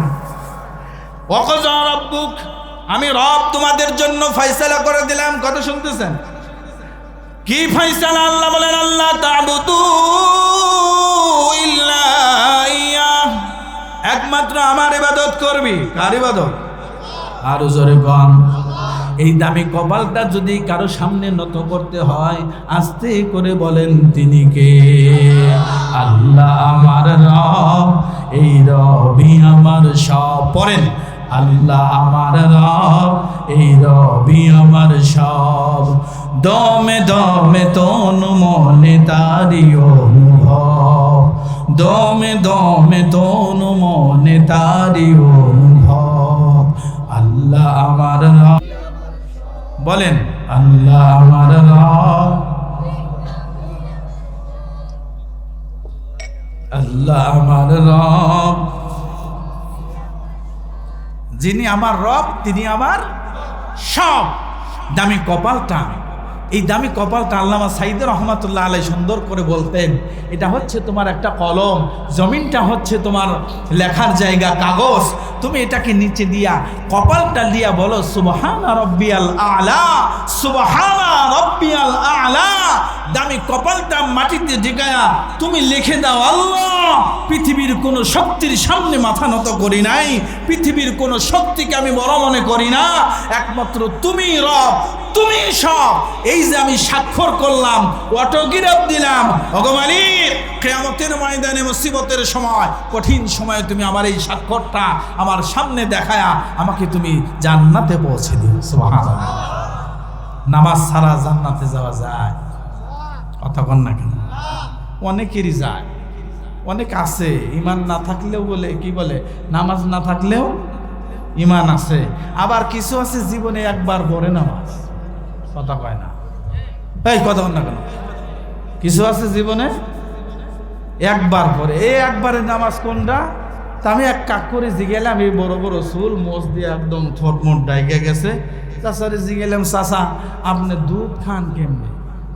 ওয়াকাযা রাব্বুক, আমি রব তোমাদের জন্য ফায়সালা করে দিলাম। কথা শুনতেছেন? কি ফায়সালা? আল্লাহ বলেন, আল্লাহ তা'বুদু ইল্লা ইয়্যাহ, একমাত্র আমার ইবাদত করবি। কার ইবাদত? আরো জোরে বল। এই দামি কপালটা যদি কারো সামনে নত করতে হয়, আস্তে করে বলেন, তিনি কে? আল্লাহ আমার রব, এই রবই আমার সব। পড়েন, আল্লাহ আমার রব, এই রবি আমার সব। দমে দমে তনু মনে তারি অনুভব, দমে দমে তনু মনে তারি অনুভব। আল্লাহ আমার রব, বলেন আল্লাহ আমার রব, আল্লাহ আমার রব। যিনি আমার রব তিনি আমার সব। দামি কপালটা, এই দামি কপালটা আল্লামা সাইদ রহমাতুল্লাহ আলাইহি সুন্দর করে বলতেন, এটা হচ্ছে তোমার একটা কলম, জমিনটা হচ্ছে তোমার লেখার জায়গা, কাগজ। তুমি এটাকে নিচে দিয়া কপালটা দিয়া বলো সুবহানা রব্বিয়াল আলা, সুবহানা রব্বিয়াল আলা। দামি কপালটা মাটিতে ঢেকায়া তুমি লিখে দাও, আল্লাহ পৃথিবীর কোনো শক্তির সামনে মাথা নত করি নাই, পৃথিবীর কোনো শক্তিকে আমি বড় মনে করি না, একমাত্র তুমি রব, তুমি সব। এই যে আমি স্বাক্ষর করলাম, অটোগ্রাফ দিলাম, ওগো মালিক কিয়ামতের ময়দানে মুসিবতের সময়, কঠিন সময়ে তুমি আমার এই স্বাক্ষরটা আমার সামনে দেখায়া আমাকে তুমি জান্নাতে পৌঁছে দিও। সুবহানাল্লাহ। নামাজ ছাড়া জান্নাতে যাওয়া যায়? কথা কন না কেন? অনেকেরই যায়, অনেক আছে ইমান না থাকলেও বলে কি বলে, নামাজ না থাকলেও ইমান আছে। আবার কিছু আছে জীবনে একবার পড়ে নামাজ, কথা কয় না, এই কথা কন না কেন? কিছু আছে জীবনে একবার পরে, এই একবারের নামাজ কোনটা? তা আমি এক কাক করে জিগেলাম, এই বড় বড় চুল, মোজ দিয়ে একদম থটমট ডাইগে গেছে। চাচারে জিগেলাম, চাচা আপনি দুধ খান কেমনে?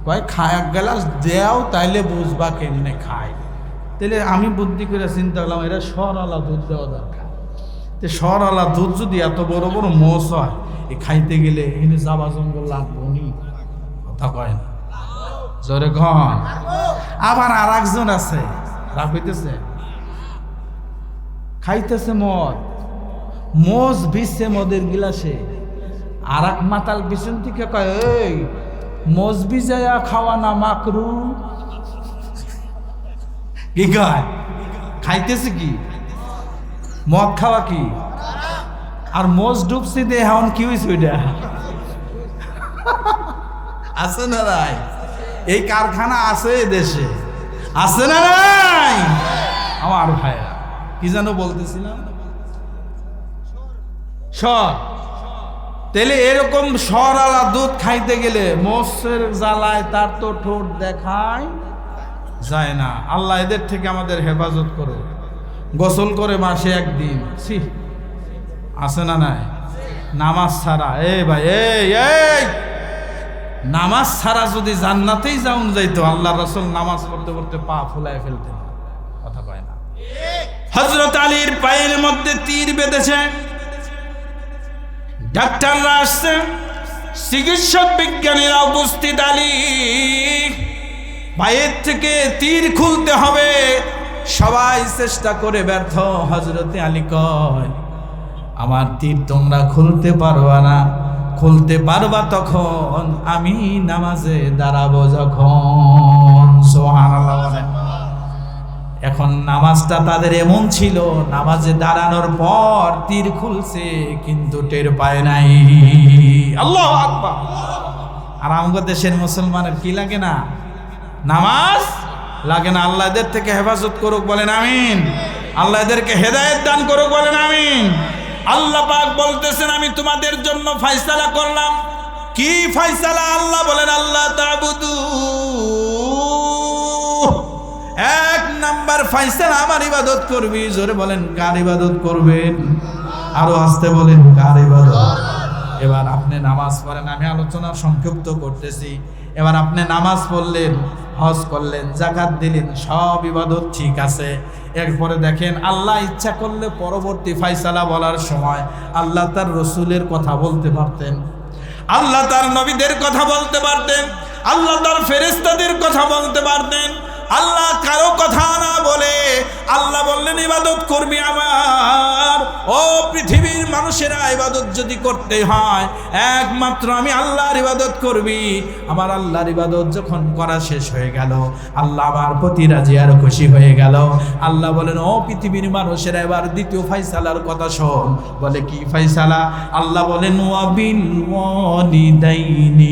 কয় খায় এক গ্লাস দেও তাইলে বুঝবা কেমনে খায়। তাহলে আমি বুদ্ধি করে চিন্তা করলাম, এরা সরওয়ালা দুধ দেওয়া দরকার। তো সরওয়ালা দুধ যদি এত বড় বড় মোষ হয়, এ খাইতে গেলে এনে যাবা জঙ্গল লাগবো নি? কথা কয় না, জোরে কন। আবার আর একজন আছে, রাগ হইতেছে, খাইতেছে মদ, মোষ বিছে মদের গিলাসে, আর এক মাতাল পিছন থেকে কয়, এই মোষ ভিজাইয়া খাওয়া না মাকরু? কি কয়? খাইতেছে কি? মদ খাওয়া কি? আর মোষ ডুবছে দে, এখন কি হয়েছে ওইটা? আছে না নাই? এই কারখানা আছে দেশে, আছে না নাই? আমার ভাইরা কি যেন বলতেছিলাম, সর। তাহলে এরকম সরওয়ালা দুধ খাইতে গেলে মোষের জ্বালায় তার তো ঠোঁট দেখায় যায় না। আল্লাহ এদের থেকে আমাদের হেফাজত করো। গোসল করে মাসে একদিন, ছি, আছে না নাই? নামাজ ছাড়া, এই ভাই এই নামাজ ছাড়া যদি জান্নাতেই যাউন যাইতো, আল্লাহ রাসূল নামাজ পড়তে পড়তে পা ফুলায় ফেলতেন। কথা কয় না? হযরত আলীর পায়ের মধ্যে তীর বেঁধেছে, ডাক্তাররা আসছে, চিকিৎসক বিজ্ঞানীরা উপস্থিত। আলী পায়ের থেকে তীর খুলতে হবে, সবাই চেষ্টা করে ব্যর্থ। হযরতে আলী কয়, আমার তীর তোমরা খুলতে পারবা না, খুলতে পারবা তখন আমি নামাজে দাঁড়াবো যখন। সুবহানাল্লাহ বলেন। এখন নামাজটা তাদের এমন ছিল, নামাজে দাঁড়ানোর পর তীর খুলছে কিন্তু টের পায় নাই। আল্লাহু আকবার। আর আমাদের দেশের মুসলমানের কি লাগে না? নামাজ লাগে না। আল্লাহ এদের থেকে হেফাজত করুক, বলেন আমিন। আল্লাহ এদেরকে হেদায়েত দান করুক, বলেন আমিন। আল্লাহ পাক বলতেছেন, আমি তোমাদের জন্য ফয়সালা করলাম। কি ফয়সালা? আল্লাহ বলেন, আল্লাহ তা'বুদু, এক নাম্বার ফয়সালা আমার ইবাদত করবি। জোরে বলেন, কার ইবাদত করবেন? আরো আস্তে বলেন, কার ইবাদত? এবার আপনি নামাজ পড়েন, আমি আলোচনা সংক্ষিপ্ত করতেছি। এবার আপনি নামাজ পড়লেন, হজ করলেন, যাকাত দিলেন, সব ইবাদত ঠিক আছে। এরপরে দেখেন, আল্লাহ ইচ্ছা করলে পরবর্তী ফয়সালা বলার সময় আল্লাহ তার রসুলের কথা বলতে পারতেন, আল্লাহ তার নবীদের কথা বলতে পারতেন, আল্লাহ তার ফেরেশতাদের কথা বলতে পারতেন। আল্লাহ কারো কথা না বলে আল্লাহ বললেন ইবাদত করবি আমার। ও পৃথিবীর মানুষেরা, ইবাদত যদি করতে হয় একমাত্র আমি আল্লাহর ইবাদত করবি। আমার আল্লাহর ইবাদত যখন করা শেষ হয়ে গেল, আল্লাহ আমার প্রতি রাজি আর খুশি হয়ে গেল। আল্লাহ বলেন ও পৃথিবীর মানুষেরা, এবার দ্বিতীয় ফায়সালার কথা শোন। বলে কি ফায়সালা? আল্লাহ বলেন ওয়াবিল ওয়ালিদাইনি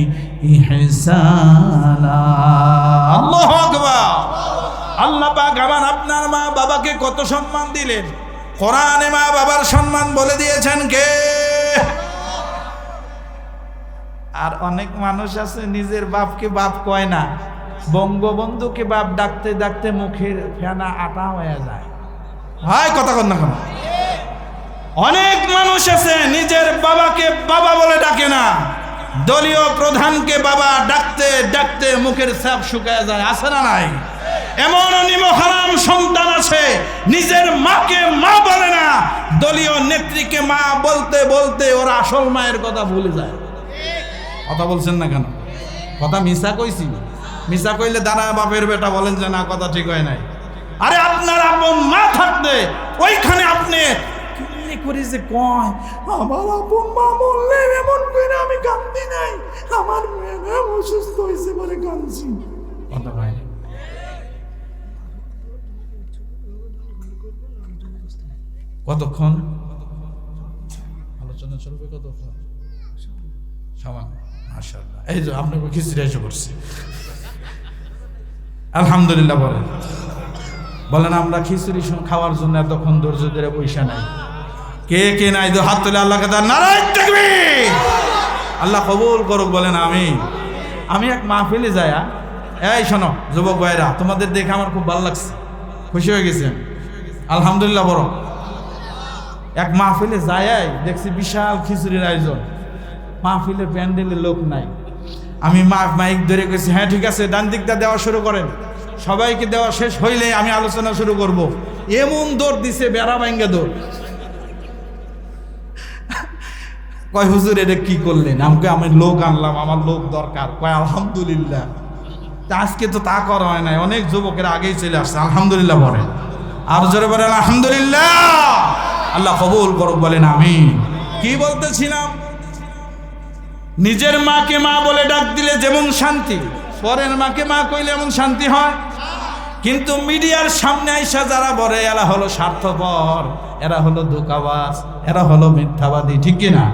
ইহসানা। আল্লাহু আকবার। আল্লাহ পাক আমার আপনার মা বাবাকে কত সম্মান দিলেন। কোরআনে মা বাবার সম্মান বলে দিয়েছেন কে? আর অনেক মানুষ আছে নিজের বাপকে বাপ কয় না, বঙ্গবন্ধুকে বাপ ডাকতে ডাকতে মুখের ফেনা আটা হয়ে যায়। হয় কথা কন না কেন? অনেক মানুষ আছে নিজের বাবাকে বাবা বলে ডাকে না, দলীয় প্রধানকে বাবা ডাকতে ডাকতে মুখের ছাপ শুকায় যায়। আছে না নাই? এমন নিমহারাম সন্তান আছে নিজের মাকে মা বলে না, দলীয় নেত্রীকে মা বলতে বলতে ওরা আসল মায়ের কথা ভুলে যায়। কথা বলছেন না কেন? কথা মিশা কইছি? মিশা কইলে দাঁড়া বাপের বেটা বলেন যে না, কথা ঠিক হয় নাই। আরে আপনার আপন মা থাকতে ওইখানে আপনি কেমনি করে যে কয় আমার আপন মা বললে এমন করে আমি কাঁদতে নাই, আমার মেয়ে অসুস্থ হয়েছে বলে কাঁদছি। কথা হয় না। কতক্ষণ আলোচনা চলবে? কতক্ষণ? সামান্য। মাশাআল্লাহ। এই যে আপনাকে খিচুড়ি এসে করছি, আলহামদুলিল্লাহ বলেন। বলেন আমরা খিচুড়ি খাওয়ার জন্য এতক্ষণ ধৈর্য ধরে পয়সা নাই। কে কে নাই? তো হাত তুলে আল্লাহকে দান, নারায়ে তাকবীর। আল্লাহ কবুল করুক। বলেন আমিন। আমি এক মাহফিলে যায়া, এই শোনো যুবক ভাইরা, তোমাদের দেখে আমার খুব ভালো লাগছে, খুশি হয়ে গেছেন, আলহামদুলিল্লাহ। বড় এক মাহফিলে যাই দেখছি বিশাল খিচুড়ির আয়োজন, মাহফিলের প্যান্ডেলে লোক নাই। আমি মাইক ধরে গেছি, হ্যাঁ ঠিক আছে, ডান দিকটা দেওয়া শুরু করেন। সবাইকে দেওয়া শেষ হইলে আমি আলোচনা শুরু করব। এমন দৌড় দিছে, বেড়া ভাঙ্গা দৌড়। কয় হুজুর এটা কি করলেন? আমাকে আমি লোক আনলাম, আমার লোক দরকার। কয় আলহামদুলিল্লাহ। তা আজকে তো তা করা হয় নাই, অনেক যুবকেরা আগেই চলে আসছে। আলহামদুলিল্লাহ বলেন, আর জোরে বলেন আলহামদুলিল্লাহ। আল্লাহ কবুল করুক। বলেন আমিন। কি বলতেছিলাম? নিজের মাকে মা বলে ডাক দিলে যেমন শান্তি, পরের মাকে মা কইলে এমন শান্তি হয়। কিন্তু মিডিয়ার সামনে আইসা যারা বলে এরা হলো স্বার্থপর, এরা হলো ধোঁকাবাজ, এরা হলো মিথ্যাবাদী, ঠিক কিনা?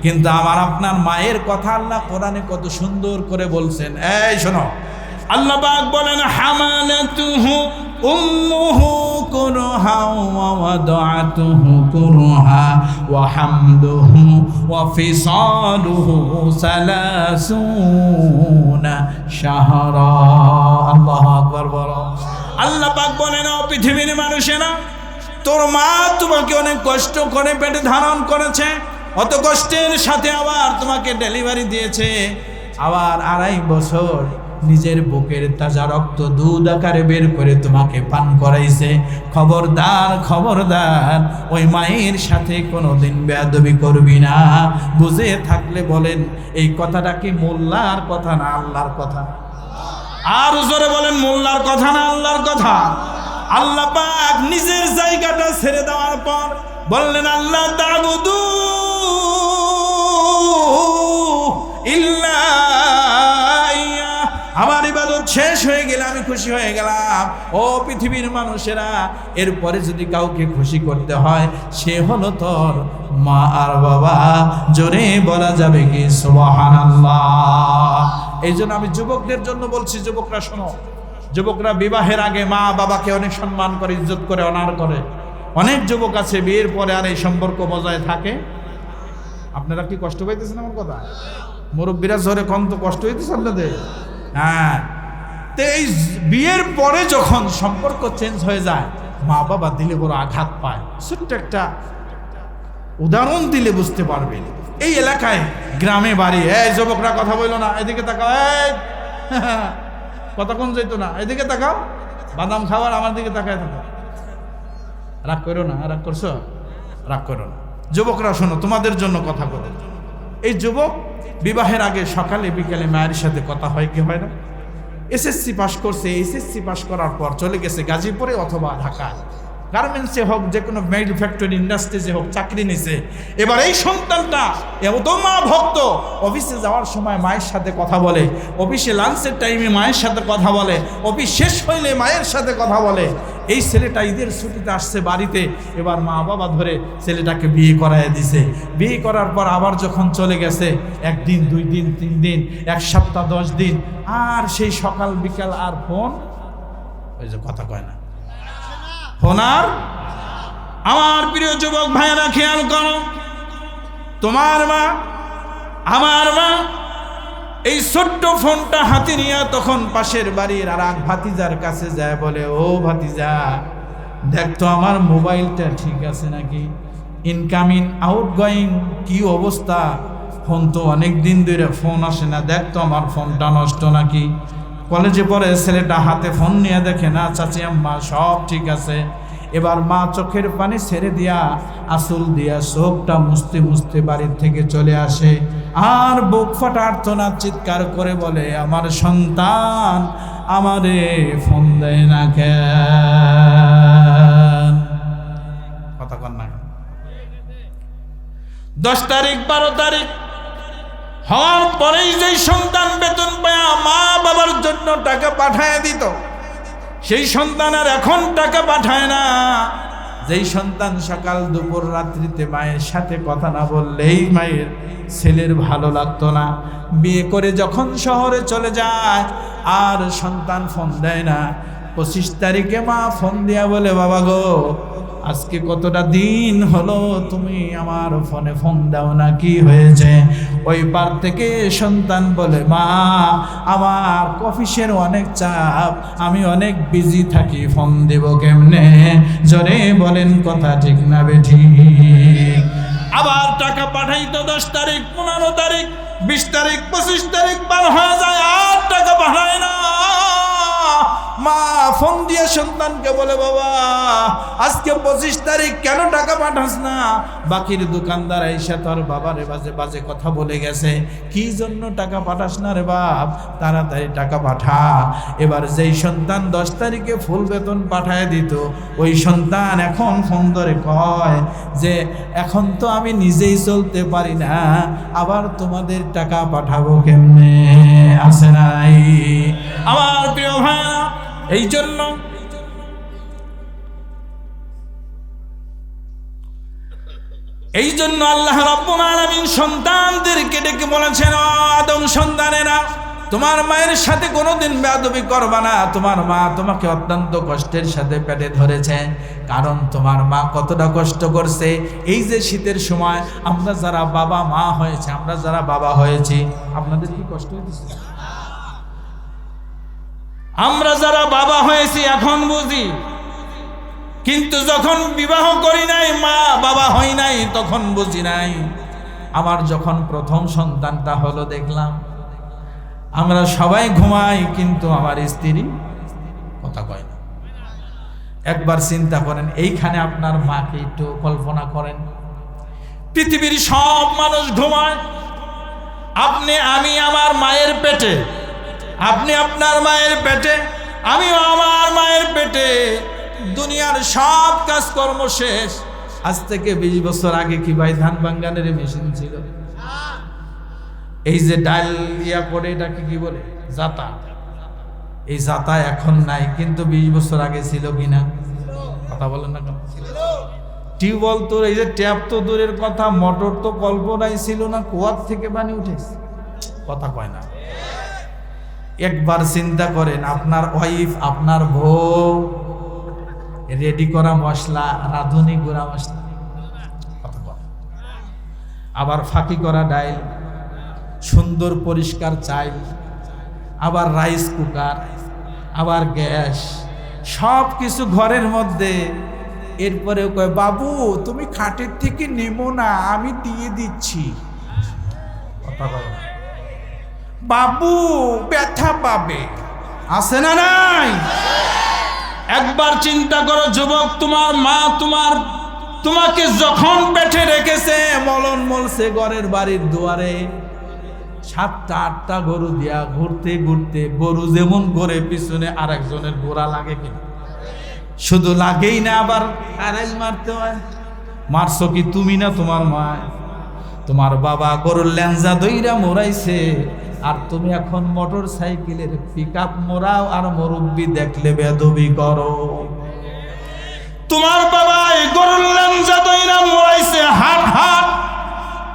কিন্তু আমার আপনার মায়ের কথা আল্লাহ কোরআনে কত সুন্দর করে বলছেন। এই শোনো, আল্লাহ পাক বলেন হামালাতুহু উম্মুহু কুরহা ওয়া ওয়াদাতুহু কুরহা ওয়া হামলুহু ওয়া ফিসালুহু 30 শাহরা। আল্লাহু আকবার। বলো আল্লাহ পাক বলেন ও পৃথিবীর মানুষেরা, তোর মা তোমাকে অনেক কষ্ট করে পেটে ধারণ করেছে, অত কষ্টের সাথে আবার তোমাকে ডেলিভারি দিয়েছে, আবার 2.5 বছর নিজের বুকের তাজা রক্ত দুধ আকারে বের করে তোমাকে পান করাইছে। খবরদার খবরদার, ওই মায়ের সাথে কোনোদিন বেয়াদবি করবি না। বুঝে থাকলে বলেন এই কথাটা কি মোল্লার কথা না আল্লাহর কথা? আর জোরে বলেন মোল্লার কথা না আল্লাহর কথা? আল্লাহ পাক নিজের জায়গাটা ছেড়ে দেওয়ার পর বললেন আল্লাহ তা'বুদু ইল্লা ইয়া। আমার ইবাদত শেষ হয়ে গেলে আমি খুশি হয়ে গেলাম। ও পৃথিবীর মানুষেরা, এরপরে যদি কাউকে খুশি করতে হয় সে হলো তোর মা আর বাবা। জোরে বলা যাবে কি সুবহানাল্লাহ? এই জন্য আমি যুবকদের জন্য বলছি, যুবকরা শোনো, যুবকরা বিবাহের আগে মা বাবাকে অনেক সম্মান করে, ইজ্জত করে, অনার করে। অনেক যুবক আছে বিয়ের পরে আর এই সম্পর্ক বজায় থাকে। আপনারা কি কষ্ট পাইতেছেন আমার কথা? মুরব্বীরা জোরে কম তো কষ্ট হইতেছে আপনাদের? হ্যাঁ। তো এই বিয়ের পরে যখন সম্পর্ক চেঞ্জ হয়ে যায়, মা বাবা দিলে বড় আঘাত পায়। ছোট্ট একটা উদাহরণ দিলে বুঝতে পারবেন। এই এলাকায় গ্রামে বাড়ি, এই যুবকরা কথা বললো না, এদিকে তাকাও, এই কথা কোন যাইতো না, এদিকে তাকাও, বাদাম খাওয়ার আমার দিকে তাকায় থাকো। রাগ করো না, রাগ করছো? রাগ করো না। যুবকরা শোনো, তোমাদের জন্য কথা বলো। এই যুবক বিবাহের আগে সকালে বিকালে মায়ের সাথে কথা হয় কি হয় না? এসএসসি পাস করছে, এসএসসি পাস করার পর চলে গেছে গাজীপুরে অথবা ঢাকায়, গার্মেন্টসে হোক, যে কোনো ম্যানুফ্যাকচারিং ইন্ডাস্ট্রিজে হোক চাকরি নিছে। এবার এই সন্তানটা এত মা ভক্ত, অফিসে যাওয়ার সময় মায়ের সাথে কথা বলে, অফিসে লাঞ্চের টাইমে মায়ের সাথে কথা বলে, অফিস শেষ হইলে মায়ের সাথে কথা বলে। এই ছেলেটা ঈদের ছুটিতে আসছে বাড়িতে, এবার মা বাবা ধরে ছেলেটাকে বিয়ে করায় দিছে। বিয়ে করার পর আবার যখন চলে গেছে, 1 দিন 2 দিন 3 দিন, 1 সপ্তাহ 10 দিন, আর সেই সকাল বিকাল আর ফোন, ওই যে কথা কয় না ফোন আর। আমার প্রিয় যুবক ভাইয়েরা খেয়াল করো, তোমার মা আমার মা এই ছোট্ট ফোনটা হাতে নিয়ে তখন পাশের বাড়ির আর এক ভাতিজার কাছে যায়, বলে ও ভাতিজা দেখ তো আমার মোবাইলটা ঠিক আছে নাকি, ইনকামিং আউটগোয়িং কি অবস্থা, ফোন তো অনেক দিন ধরে ফোন আসে না, দেখ তো আমার ফোনটা নষ্ট নাকি। কলেজে পড়ে ছেলেটা হাতে ফোন নিয়ে দেখে না চাচি আম্মা সব ঠিক আছে। এবার মা চোখের পানি ছেড়ে দিয়া আসল দিয়া চোখটা মুছতে মুছতে বাড়ির থেকে চলে আসে, আর বুক ফাটা আর্তনাদ চিৎকার করে বলে আমার সন্তান আমারে ফোন দেয় না কেন। কথা কন না। 10 তারিখ 12 তারিখ হওয়ার পরেই যেই সন্তান বেতন পায়া মা বাবার জন্য টাকা পাঠায় দিত, সেই সন্তান আর এখন টাকা পাঠায় না। যেই সন্তান সকাল দুপুর রাত্রিতে মায়ের সাথে কথা না বললেই মায়ের ছেলের ভালো লাগতো না, বিয়ে করে যখন শহরে চলে যায় আর সন্তান ফোন দেয় না। 25 তারিখে মা ফোন দিয়া বলে বাবা গো আজকে কতটা দিন হলো তুমি আমার ফোনে ফোন দাও না, কি হয়েছে? ওই পার থেকে সন্তান বলে মা আমার অফিসের অনেক চাপ, আমি অনেক বিজি থাকি, ফোন দেব কেমনে? জোরে বলেন কথা ঠিক না বেঠিক? আবার টাকা পাঠাইতো 10 তারিখ 15 তারিখ 20 তারিখ 25 তারিখ পার হয়ে যায়, আর টাকা পাঠায় না। মা ফোন দিয়ে সন্তানকে বলে বাবা আজকে 25 তারিখ কেন টাকা পাঠাস না? বাকির দোকানদার আইসা তোর বাবারে বাজে বাজে কথা বলে গেছে, কি জন্য টাকা পাঠাস না রে বাপ, তাড়াতাড়ি টাকা পাঠা। এবার যেই সন্তান 10 তারিখে ফুল বেতন পাঠায় দিত, ওই সন্তান এখন ফোন ধরে কয় যে এখন তো আমি নিজেই চলতে পারি না, আবার তোমাদের টাকা পাঠাবো কেমনে? আছে নাই? আমার প্রিয় ভাই, এই জন্য আল্লাহ রাব্বুল আলামিন সন্তানদেরকে ডেকে বলেছেন ও আদম সন্তানেরা তোমার মায়ের সাথে কোনোদিন বেয়াদবি করবা না। তোমার মা তোমাকে অত্যন্ত কষ্টের সাথে পেটে ধরেছে, কারণ তোমার মা কতটা কষ্ট করছে। এই যে শীতের সময় আমরা যারা বাবা মা হয়েছে, আমরা যারা বাবা হয়েছি, আপনাদের কি কষ্ট হয়েছে? আমরা যারা বাবা হয়েছি এখন বুঝি, কিন্তু যখন বিবাহ করি নাই, মা বাবা হই নাই, তখন বুঝি নাই। আমার যখন প্রথম সন্তানটা হলো দেখলাম আমরা সবাই ঘুমাই, কিন্তু আমার স্ত্রী কথা কয় না। একবার চিন্তা করেন, এইখানে আপনার মাকে একটু কল্পনা করেন, পৃথিবীর সব মানুষ ঘুমায়, আপনি আমি আমার মায়ের পেটে, আপনি আপনার মায়ের পেটে, আমিও আমার মায়ের পেটে, দুনিয়ার সব কাজকর্ম শেষ। আজ থেকে 20 বছর আগে কি ভাই ধান ভাঙ্গানের মেশিন ছিল? এই যে ডাল ইয়া করে এটাকে কি বলে, জাতা, এই জাতা এখন নাই, কিন্তু 20 বছর আগে ছিল কিনা? কথা বলেন না কেন? টিউবওয়েল তো, এই যে ট্যাপ তো দূরের কথা, মোটর তো কল্পনাই ছিল না, কুয়ার থেকে পানি উঠেছে। কথা কয় না। একবার চিন্তা করেন, আপনার ওয়াইফ, আপনার বউ রেডি করা মশলা, রাঁধুনি গুঁড়া মশলা, আবার ফাঁকি করা ডাইল, সুন্দর পরিষ্কার চাল, আবার রাইস কুকার, আবার গ্যাস, সব কিছু ঘরের মধ্যে। এরপরেও কয় বাবু তুমি খাটের থেকে নেমো না, আমি দিয়ে দিচ্ছি। কথা বলে না। বাবু ব্যথা পাবে, আছে না নাই? একবার চিন্তা করো যুবক, তোমার মা তোমাকে যখন পেটে রেখেছে, মলন মলছে ঘরের বাড়ির দুয়ারে, 7টা 8টা গরু দিয়া ঘুরতে ঘুরতে গরু যেমন করে পিছনে আরেকজনের ঘোড়া লাগে কিনা, শুধু লাগেই না আবার আড়াইল মারতে হয়। মারছো কি তুমি না তোমার মা? তোমার বাবা গরুর ল্যাঞ্জা দইরা মোড়াইছে, আর তুমি এখন মোটর সাইকেলের পিকআপ মোড়াও আর মুরব্বি দেখলে বেদবি করো। তোমার বাবা এই গরুর ল্যাঞ্জা দইরা মোড়াইছে হাট হাট,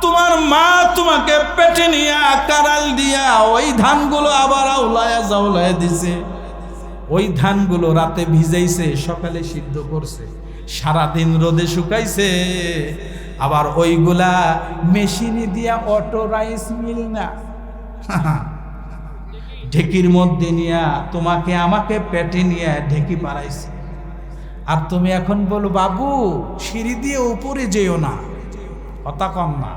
তোমার মা তোমাকে পেটে নিয়ে কারাল দিয়া ওই ধানগুলো আবার আউলায়া জাউলায়া দিছে। ওই ধানগুলো রাতে ভিজাইছে, সকালে সিদ্ধ করছে, সারাদিন রোদে শুকাইছে, আবার ওইগুলা মেশিনে দিয়া অটো রাইস মিল না ঢেকির মধ্যে নিয়া তোমাকে আমাকে পেটে নিয়ে ঢেকি পাড়াইছে। আর তুমি এখন বলো বাবু সিঁড়ি দিয়ে উপরে যেও না, কথা কম না।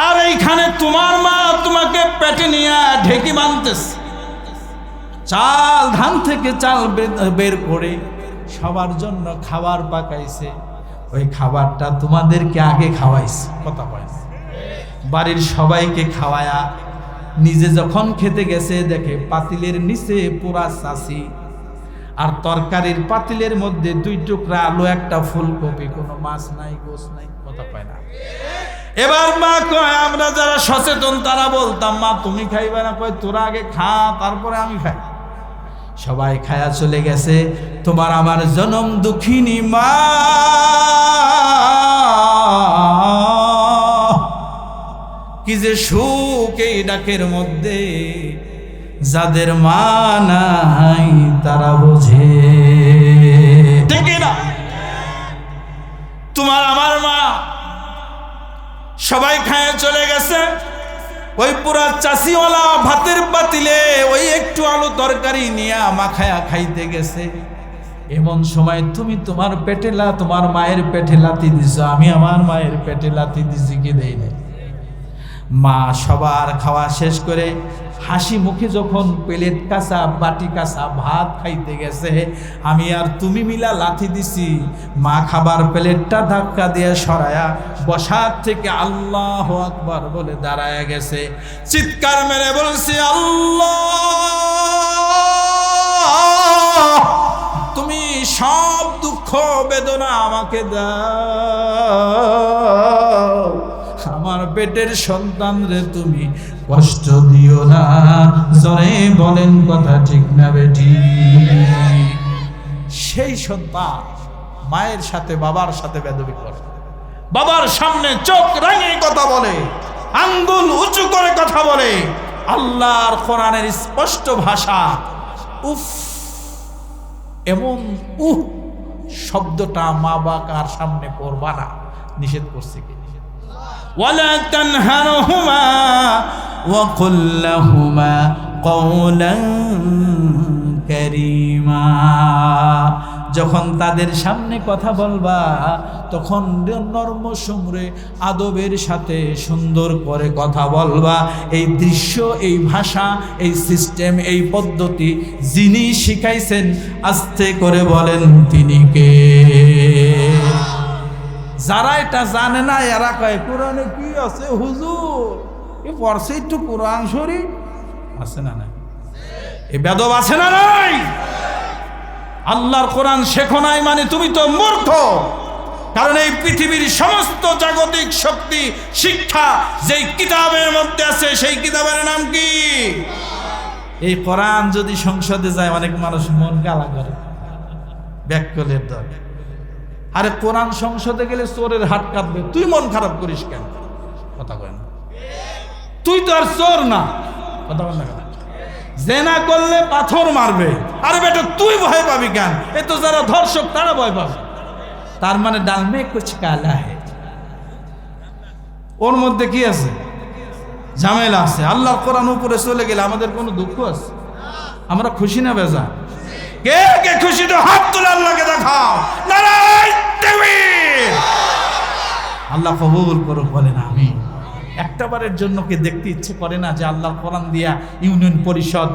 আর এইখানে তোমার মা তোমাকে পেটে নিয়ে ঢেকি বানতেছে, চাল ধান থেকে চাল বের করে সবার জন্য খাবার পাকাইছে। ওই খাবারটা তোমাদেরকে আগে খাওয়াইছে, কথা কয় না। বাড়ির সবাইকে খাওয়ায়া নিজে যখন খেতে গেছে দেখে পাতিলের নিচে পুরা চাষি, আর তরকারির পাতিলের মধ্যে 2 টুকরা আলু, একটা ফুলকপি, কোনো মাছ নাই, গোস নাই, কথা কয় না। এবার মা কয়, আমরা যারা সচেতন তারা বলতাম মা তুমি খাইবে না, কয় তোরা আগে খা তারপরে আমি খাই। সবাই খায়া চলে গেছে। তোমার আমার জনম দুঃখিনী মা কি যে সুখ এই ডাকের মধ্যে, যাদের মা নাই তারা বোঝে, ঠিক না? তোমার আমার মা সবাই খায়া চলে গেছে। ওই পুরা চাষিওয়ালা ভাতের পাতিলে ওই একটু আলু তরকারি নিয়ে মাখায়া খাইতে গেছে। এমন সময় তুমি তোমার তোমার মায়ের পেটে লাথি দিছো, আমি আমার মায়ের পেটে লাথি দিছি কি দেই নাই? মা সবার খাওয়া শেষ করে হাসি মুখে যখন প্লেট কাঁচা বাটি কাঁচা ভাত খাইতে গেছে, আমি আর তুমি মিলা লাথি দিছি। মা খাবার প্লেটটা ধাক্কা দিয়ে সরায়া বসার থেকে আল্লাহু আকবার বলে দাঁড়ায়া গেছে। চিৎকার মেরে বলছি আল্লাহ, তুমি সব দুঃখ বেদনা আমাকে দাও, আমার পেটের সন্তান রে তুমি কষ্ট দিও না। জোরে বলেন কথা ঠিক না বেটি? সেই সন্তান মায়ের সাথে বাবার সাথে বেদবি করে, বাবার সামনে চোখ রাঙিয়ে কথা বলে, আঙ্গুল উঁচু করে কথা বলে। আল্লাহর কোরআনের স্পষ্ট ভাষা উফ, এমন উহ শব্দটা মা বাবার সামনে পড়বা না, নিষেধ করছে কি? ওয়ালা তানহারহুমা ওয়া কুল লাহুমা কওলান কারীমা। যখন তাদের সামনে কথা বলবা তখন নরম সুরে আদবের সাথে সুন্দর করে কথা বলবা। এই দৃশ্য, এই ভাষা, এই সিস্টেম, এই পদ্ধতি যিনি শিখাইছেন আস্তে করে বলেন তিনি কে? যারা এটা জানে না এরা কয় কোরআনে কি আছে হুজুর, এ পড়ছে একটু কোরআন শরীফ আছে না নাই? এ বেদব আছে না নাই? আল্লাহর কোরআন শেখো নাই মানে তুমি তো মূর্খ। কারণ এই পৃথিবীর সমস্ত জাগতিক শক্তি শিক্ষা যেই কিতাবের মধ্যে আছে সেই কিতাবের নাম কি? এই কোরআন যদি সংসদে যায় অনেক মানুষ মন গালা করে, ব্যাককলের দল। আরে কোরআন সংসদে গেলে চোরের হাত কাটবে, তুই মন খারাপ করিস কেন? কথা কয় না, তুই তো আর চোর না, কথা বল না। জেনা করলে পাথর মারবে, আরে বেটা তুই ভয় পাবি কেন? এ তো যারা ধর্ষক তারা ভয় পাবে। তার মানে ডালমে কুছ কালা হে, ওর মধ্যে কি আছে? ঝামেলা আছে। আল্লাহর কোরআন উপরে চলে গেলে আমাদের কোনো দুঃখ আছে? আমরা খুশি না বেজা? কে কে খুশি তো হাত তুলে আল্লাহকে দেখাও। নারায়ে তাকবীর। আল্লাহ কবুল করুক, বলেন আমিন। একটাবারের জন্য কে দেখতে ইচ্ছে করে না যে আল্লাহর কোরআন দিয়া ইউনিয়ন পরিষদ,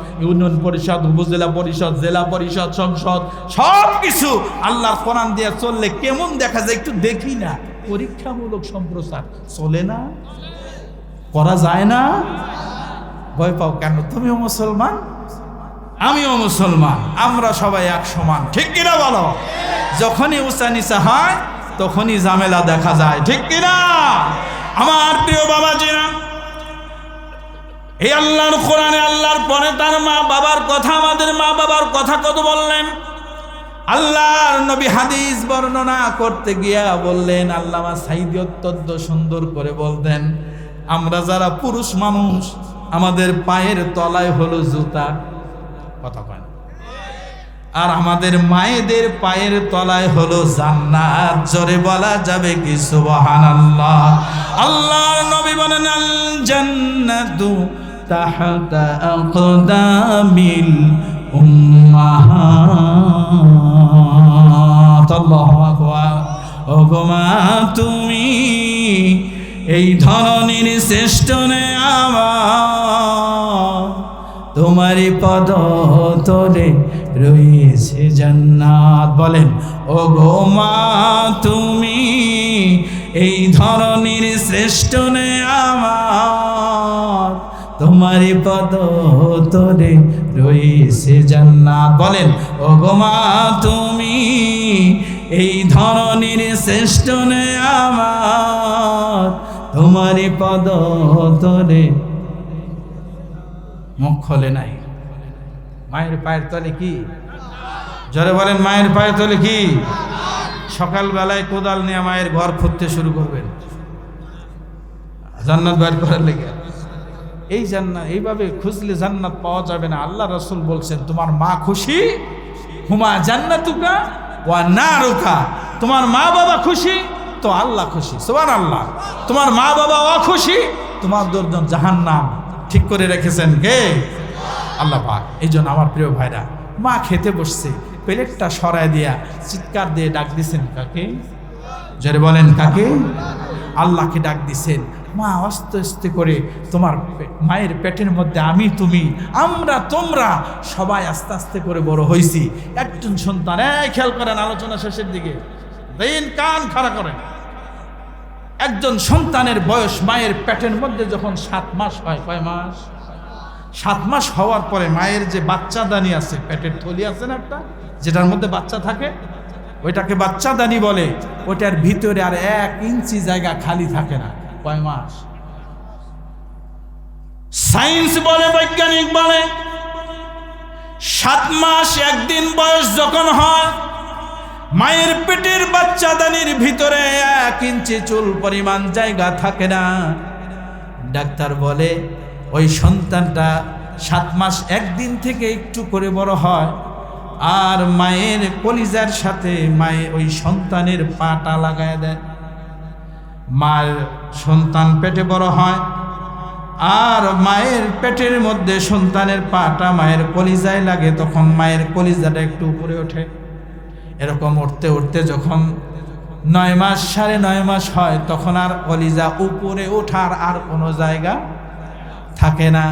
উপজেলা পরিষদ, জেলা পরিষদ, সংসদ সব কিছু আল্লাহর কোরআন দিয়া চললে কেমন দেখা যায় একটু দেখি না? পরীক্ষামূলক সম্প্রচার চলে না? করা যায় না? ভয় পাও কেন? তুমিও মুসলমান, আমিও মুসলমান, আমরা সবাই এক সমান, ঠিক কিনা বলো? যখনই উঁচা নিচা হয় তখনই ঝামেলা দেখা যায়, ঠিক কিনা? আমার প্রিয় বাবাজিরা, এই আল্লাহর কোরআনে আল্লাহর পরে তার মা বাবার কথা, আমাদের মা বাবার কথা কত বললেন। আল্লাহর নবী হাদিস বর্ণনা করতে গিয়া বললেন, আল্লামা সাঈদী অত্যন্ত সুন্দর করে বলতেন, আমরা যারা পুরুষ মানুষ আমাদের পায়ের তলায় হলো জুতা, কথা কয় না, আর আমাদের মায়েদের পায়ের তলায় হলো জান্নাত। জোরে বলা যাবে কি সুবহানাল্লাহ? আল্লাহর নবী বলেন, আল জান্নাতু তাহতা আকদামিল উম্মাহাত। আল্লাহু আকবার। ও গো মা, তুমি এই ধরনের শ্রেষ্ঠ নেয়ামত, তোমারই পদ তলে রয়েছে জান্নাত। বলেন, ও গো মা, তুমি এই ধরনের শ্রেষ্ঠ নেয়ামত, তোমারই পদ তলে রয়েছে জান্নাত। বলেন, ও গো মা, তুমি এই ধরনের শ্রেষ্ঠ নেয়ামত, তোমারই পদ তলে। মুখ খোলে নাই, মায়ের পায়ের তলে কি? জোরে বলেন, মায়ের পায়ের তলে কি? সকালবেলায় কোদাল নিয়ে মায়ের ঘর খুঁড়তে শুরু করবেন জান্নাত বের করার লেগে। এই জান্নাত এইভাবে খুঁজলে জান্নাত পাওয়া যাবে না। আল্লাহ রাসূল বলছেন, তোমার মা খুশি, হুমা জান্নাতুকা ওয়া নারুকা, তোমার মা বাবা খুশি তো আল্লাহ খুশি, সুবহানাল্লাহ। তোমার মা বাবা অখুশি, তোমার দরজন জাহান্নাম ঠিক করে রেখেছেন কে? আল্লাহ পাক। এই জন্য আমার প্রিয় ভাইরা, মা খেতে বসছে, প্লেটটা সরায় দিয়া চিৎকার দিয়ে ডাক দিছেন কাকে? জোরে বলেন, কাকে? আল্লাহকে ডাক দিছেন। মা আস্তে আস্তে করে, তোমার মায়ের পেটের মধ্যে আমি, তুমি, আমরা, তোমরা সবাই আস্তে আস্তে করে বড় হয়েছি। একজন সন্তান, খেয়াল করেন আলোচনা শেষের দিকে, দিন কান খাড়া করেন। একজন সন্তানের বয়স মায়ের পেটের মধ্যে যখন 7 মাস হয়, কয় মাস? 7 মাস হওয়ার পরে মায়ের যে বাচ্চাদানি আছে, পেটের থলি আছে না একটা, যেটার মধ্যে বাচ্চা থাকে, ওইটাকে বাচ্চাদানি বলে। ওটার ভিতরে আর 1 ইঞ্চি জায়গা খালি থাকে না। কয় মাস? সায়েন্স বলে, বৈজ্ঞানিক বলে, 7 মাস 1 দিন বয়স যখন হয়, মায়ের পেটের বাচ্চাদানির ভিতরে 1 ইঞ্চি চুল পরিমাণ জায়গা থাকে না। ডাক্তার বলে ওই সন্তানটা 7 মাস 1 দিন থেকে একটু করে বড় হয়, আর মায়ের কলিজার সাথে মায়ের ওই সন্তানের পাটা লাগায় দেয়। মায়ের সন্তান পেটে বড় হয়, আর মায়ের পেটের মধ্যে সন্তানের পাটা মায়ের কলিজায় লাগে, তখন মায়ের কলিজাটা একটু উপরে ওঠে। এরকম উঠতে উঠতে যখন 9 মাস 9.5 মাস হয়, তখন আর কলিজা উপরে ওঠার আর কোনো জায়গা থাকে না।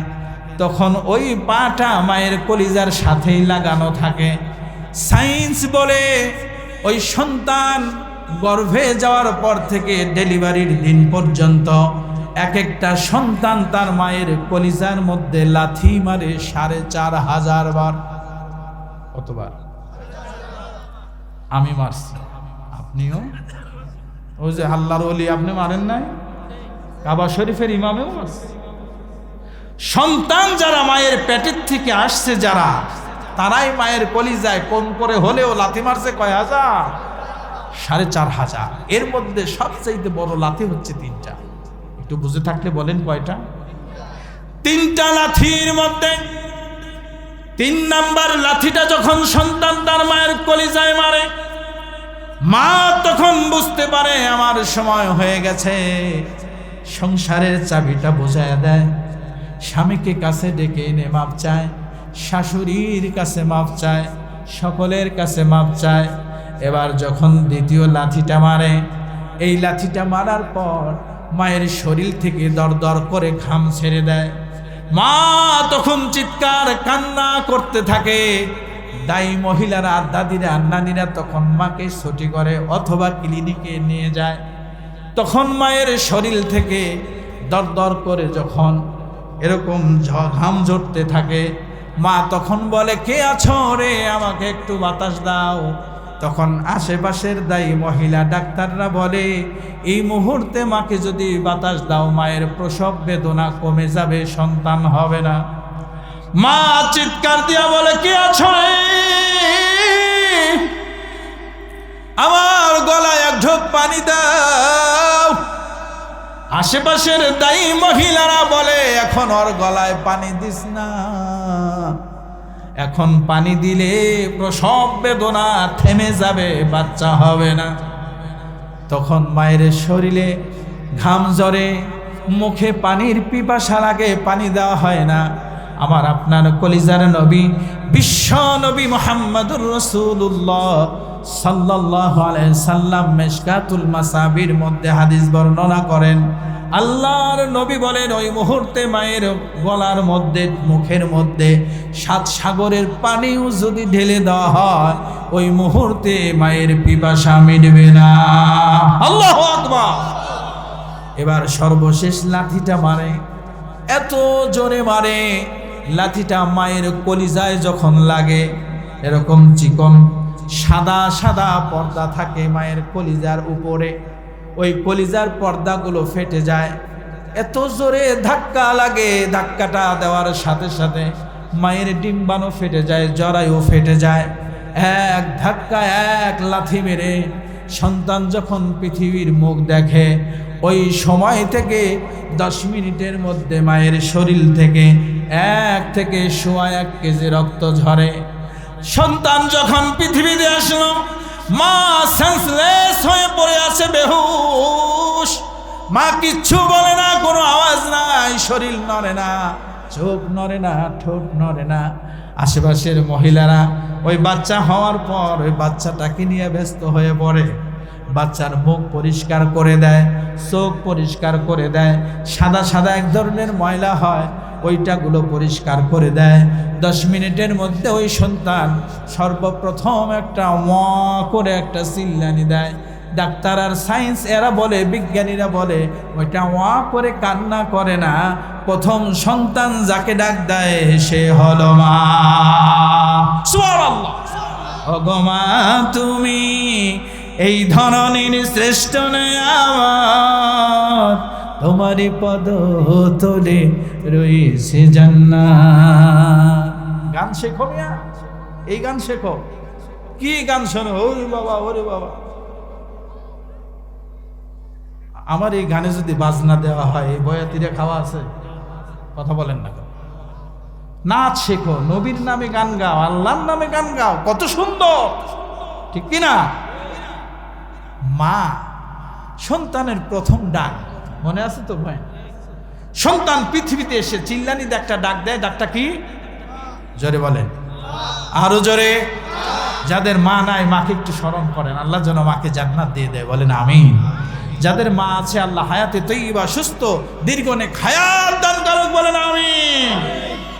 তখন ওই পাটা মায়ের কলিজার সাথেই লাগানো থাকে। সায়েন্স বলে ওই সন্তান গর্ভে যাওয়ার পর থেকে ডেলিভারির দিন পর্যন্ত এক একটা সন্তান তার মায়ের কলিজার মধ্যে লাথি মারে 4,500 বার। কতবার? আমি মারছি, আপনিও? ওই যে আল্লাহর ওলি, আপনি মারেন নাই? কাবা শরীফের ইমামেও মারছে। সন্তান যারা মায়ের পেটের থেকে আসছে, যারা, তারাই মায়ের কলিজায় কম করে হলেও লাথি মারছে কয় হাজার? 4,500। এর মধ্যে সবচেয়ে বড় লাথি হচ্ছে 3টা। একটু বুঝে থাকলে বলেন কয়টা? 3টা লাথির মধ্যে 3 নাম্বার লাথিটা যখন সন্তান তার মায়ের কলিজায় মারে, মা তখন বুঝতে পারে আমার সময় হয়ে গেছে। সংসারের চাবিটা বোঝায় দেয়, স্বামীকে কাছে ডেকে এনে মাপ চায়, শাশুড়ির কাছে মাপ চায়, সকলের কাছে মাপ চায়। এবার যখন দ্বিতীয় লাথিটা মারে, এই লাথিটা মারার পর মায়ের শরীর থেকে দরদর করে ঘাম ছেড়ে দেয়। মা তখন চিৎকার কান্না করতে থাকে। দায়ী মহিলারা, দাদিরা, নানিরা তখন মাকে ছুটি করে অথবা ক্লিনিকে নিয়ে যায়। তখন মায়ের শরীর থেকে দর দর করে যখন এরকম ঘাম ঝরতে থাকে, মা তখন বলে, কে আছো রে, আমাকে একটু বাতাস দাও। তখন আশেপাশের দায়ী মহিলা ডাক্তাররা বলে, এই মুহূর্তে মাকে যদি বাতাস দাও মায়ের প্রসব বেদনা কমে যাবে, সন্তান হবে না। মা চিৎকার দিয়া বলে, কে আছো রে, আমার গলায় এক ঢোক পানি দাও। আশেপাশের দায়ী মহিলারা বলে, এখন ওর গলায় পানি দিস না, এখন পানি দিলে প্রসব বেদনা থেমে যাবে, বাচ্চা হবে না। তখন মায়ের শরীরে ঘাম ঝরে, মুখে পানির পিপাসা লাগে, পানি দেওয়া হয় না। আমার আপনার কলিজার নবী বিশ্ব নবী মুহাম্মদুর রাসূলুল্লাহ সাল্লাল্লাহু আলাইহি সাল্লাম মিশকাতুল মাসাবির মধ্যে হাদিস বর্ণনা করেন, আল্লাহর নবী বলেন, ওই মুহূর্তে মায়ের গলার মধ্যে, মুখের মধ্যে 7 সাগরের পানিও যদি ঢেলে দেওয়া হয়, ওই মুহূর্তে মায়ের পিপাসা মিটবে না। আল্লাহু আকবার। এবার সর্বশেষ লাঠিটা মারে, এত জোরে মারে, লাঠিটা মায়ের কলিজায় যখন লাগে, এরকম চিকন সাদা সাদা পর্দা থাকে মায়ের কলিজার উপরে, ওই কলিজার পর্দাগুলো ফেটে যায়। এত জোরে ধাক্কা লাগে, ধাক্কাটা দেওয়ার সাথে সাথে মায়ের ডিম্বাণু ফেটে যায়, জরায়ু ফেটে যায়। এক ধাক্কা, এক লাথি মেরে সন্তান যখন পৃথিবীর মুখ দেখে, ওই সময় থেকে 10 মিনিটের মধ্যে মায়ের শরীর থেকে 1 থেকে 1.25 কেজি রক্ত ঝরে। সন্তান যখন পৃথিবীতে আসলো, মা সেন্সলেস হয়ে পড়ে আছে, বেহুশ। মা কিচ্ছু বলে না, কোনো আওয়াজ নাই, শরীর নড়ে না, চোখ নড়ে না, ঠোঁট নড়ে না। আশেপাশের মহিলারা ওই বাচ্চা হওয়ার পর ওই বাচ্চাটাকে নিয়ে ব্যস্ত হয়ে পড়ে। বাচ্চার মুখ পরিষ্কার করে দেয়, চোখ পরিষ্কার করে দেয়, সাদা সাদা এক ধরনের ময়লা হয়, ওইটাগুলো পরিষ্কার করে দেয়। 10 মিনিটের মধ্যে ওই সন্তান সর্বপ্রথম একটা ওয়া করে একটা চিল্লানি দেয়। ডাক্তার আর সায়েন্স এরা বলে, বিজ্ঞানীরা বলে, ওইটা ওয়া করে কান্না করে না, প্রথম সন্তান যাকে ডাক দেয় সে হলো মা। সুবহানাল্লাহ। ওগো মা, তুমি এই ধরনের শ্রেষ্ঠ নেয়ামত, তোমারই পদ তলে রয়েছে জান্নাত। গান শেখো মিয়া, এই গান শেখো। কি গান শোনো? ওরে বাবা, ওরে বাবা। আমার এই গানে যদি বাজনা দেওয়া হয়, এই বয়াতিরে খাওয়া আছে? কথা বলেন না। নাচ শেখো, নবীর নামে গান গাও, আল্লাহর নামে গান গাও, কত সুন্দর, ঠিক কিনা? মা সন্তানের প্রথম ডাক মনে আছে তো ভাই? সন্তান পৃথিবীতে এসে চিল্লানি দিয়ে একটা ডাক দেয়, ডাকটা কি? জোরে বলেন, আরো জোরে। যাদের মা নাই, মাকে একটু স্মরণ করেন, আল্লাহ যেন মাকে জান্নাত দিয়ে দেয়, বলেন আমিন। যাদের মা আছে, আল্লাহ হায়াতে তৈয়বা, সুস্থ দীর্ঘ নেক হায়াত দান করুক, বলেন আমিন।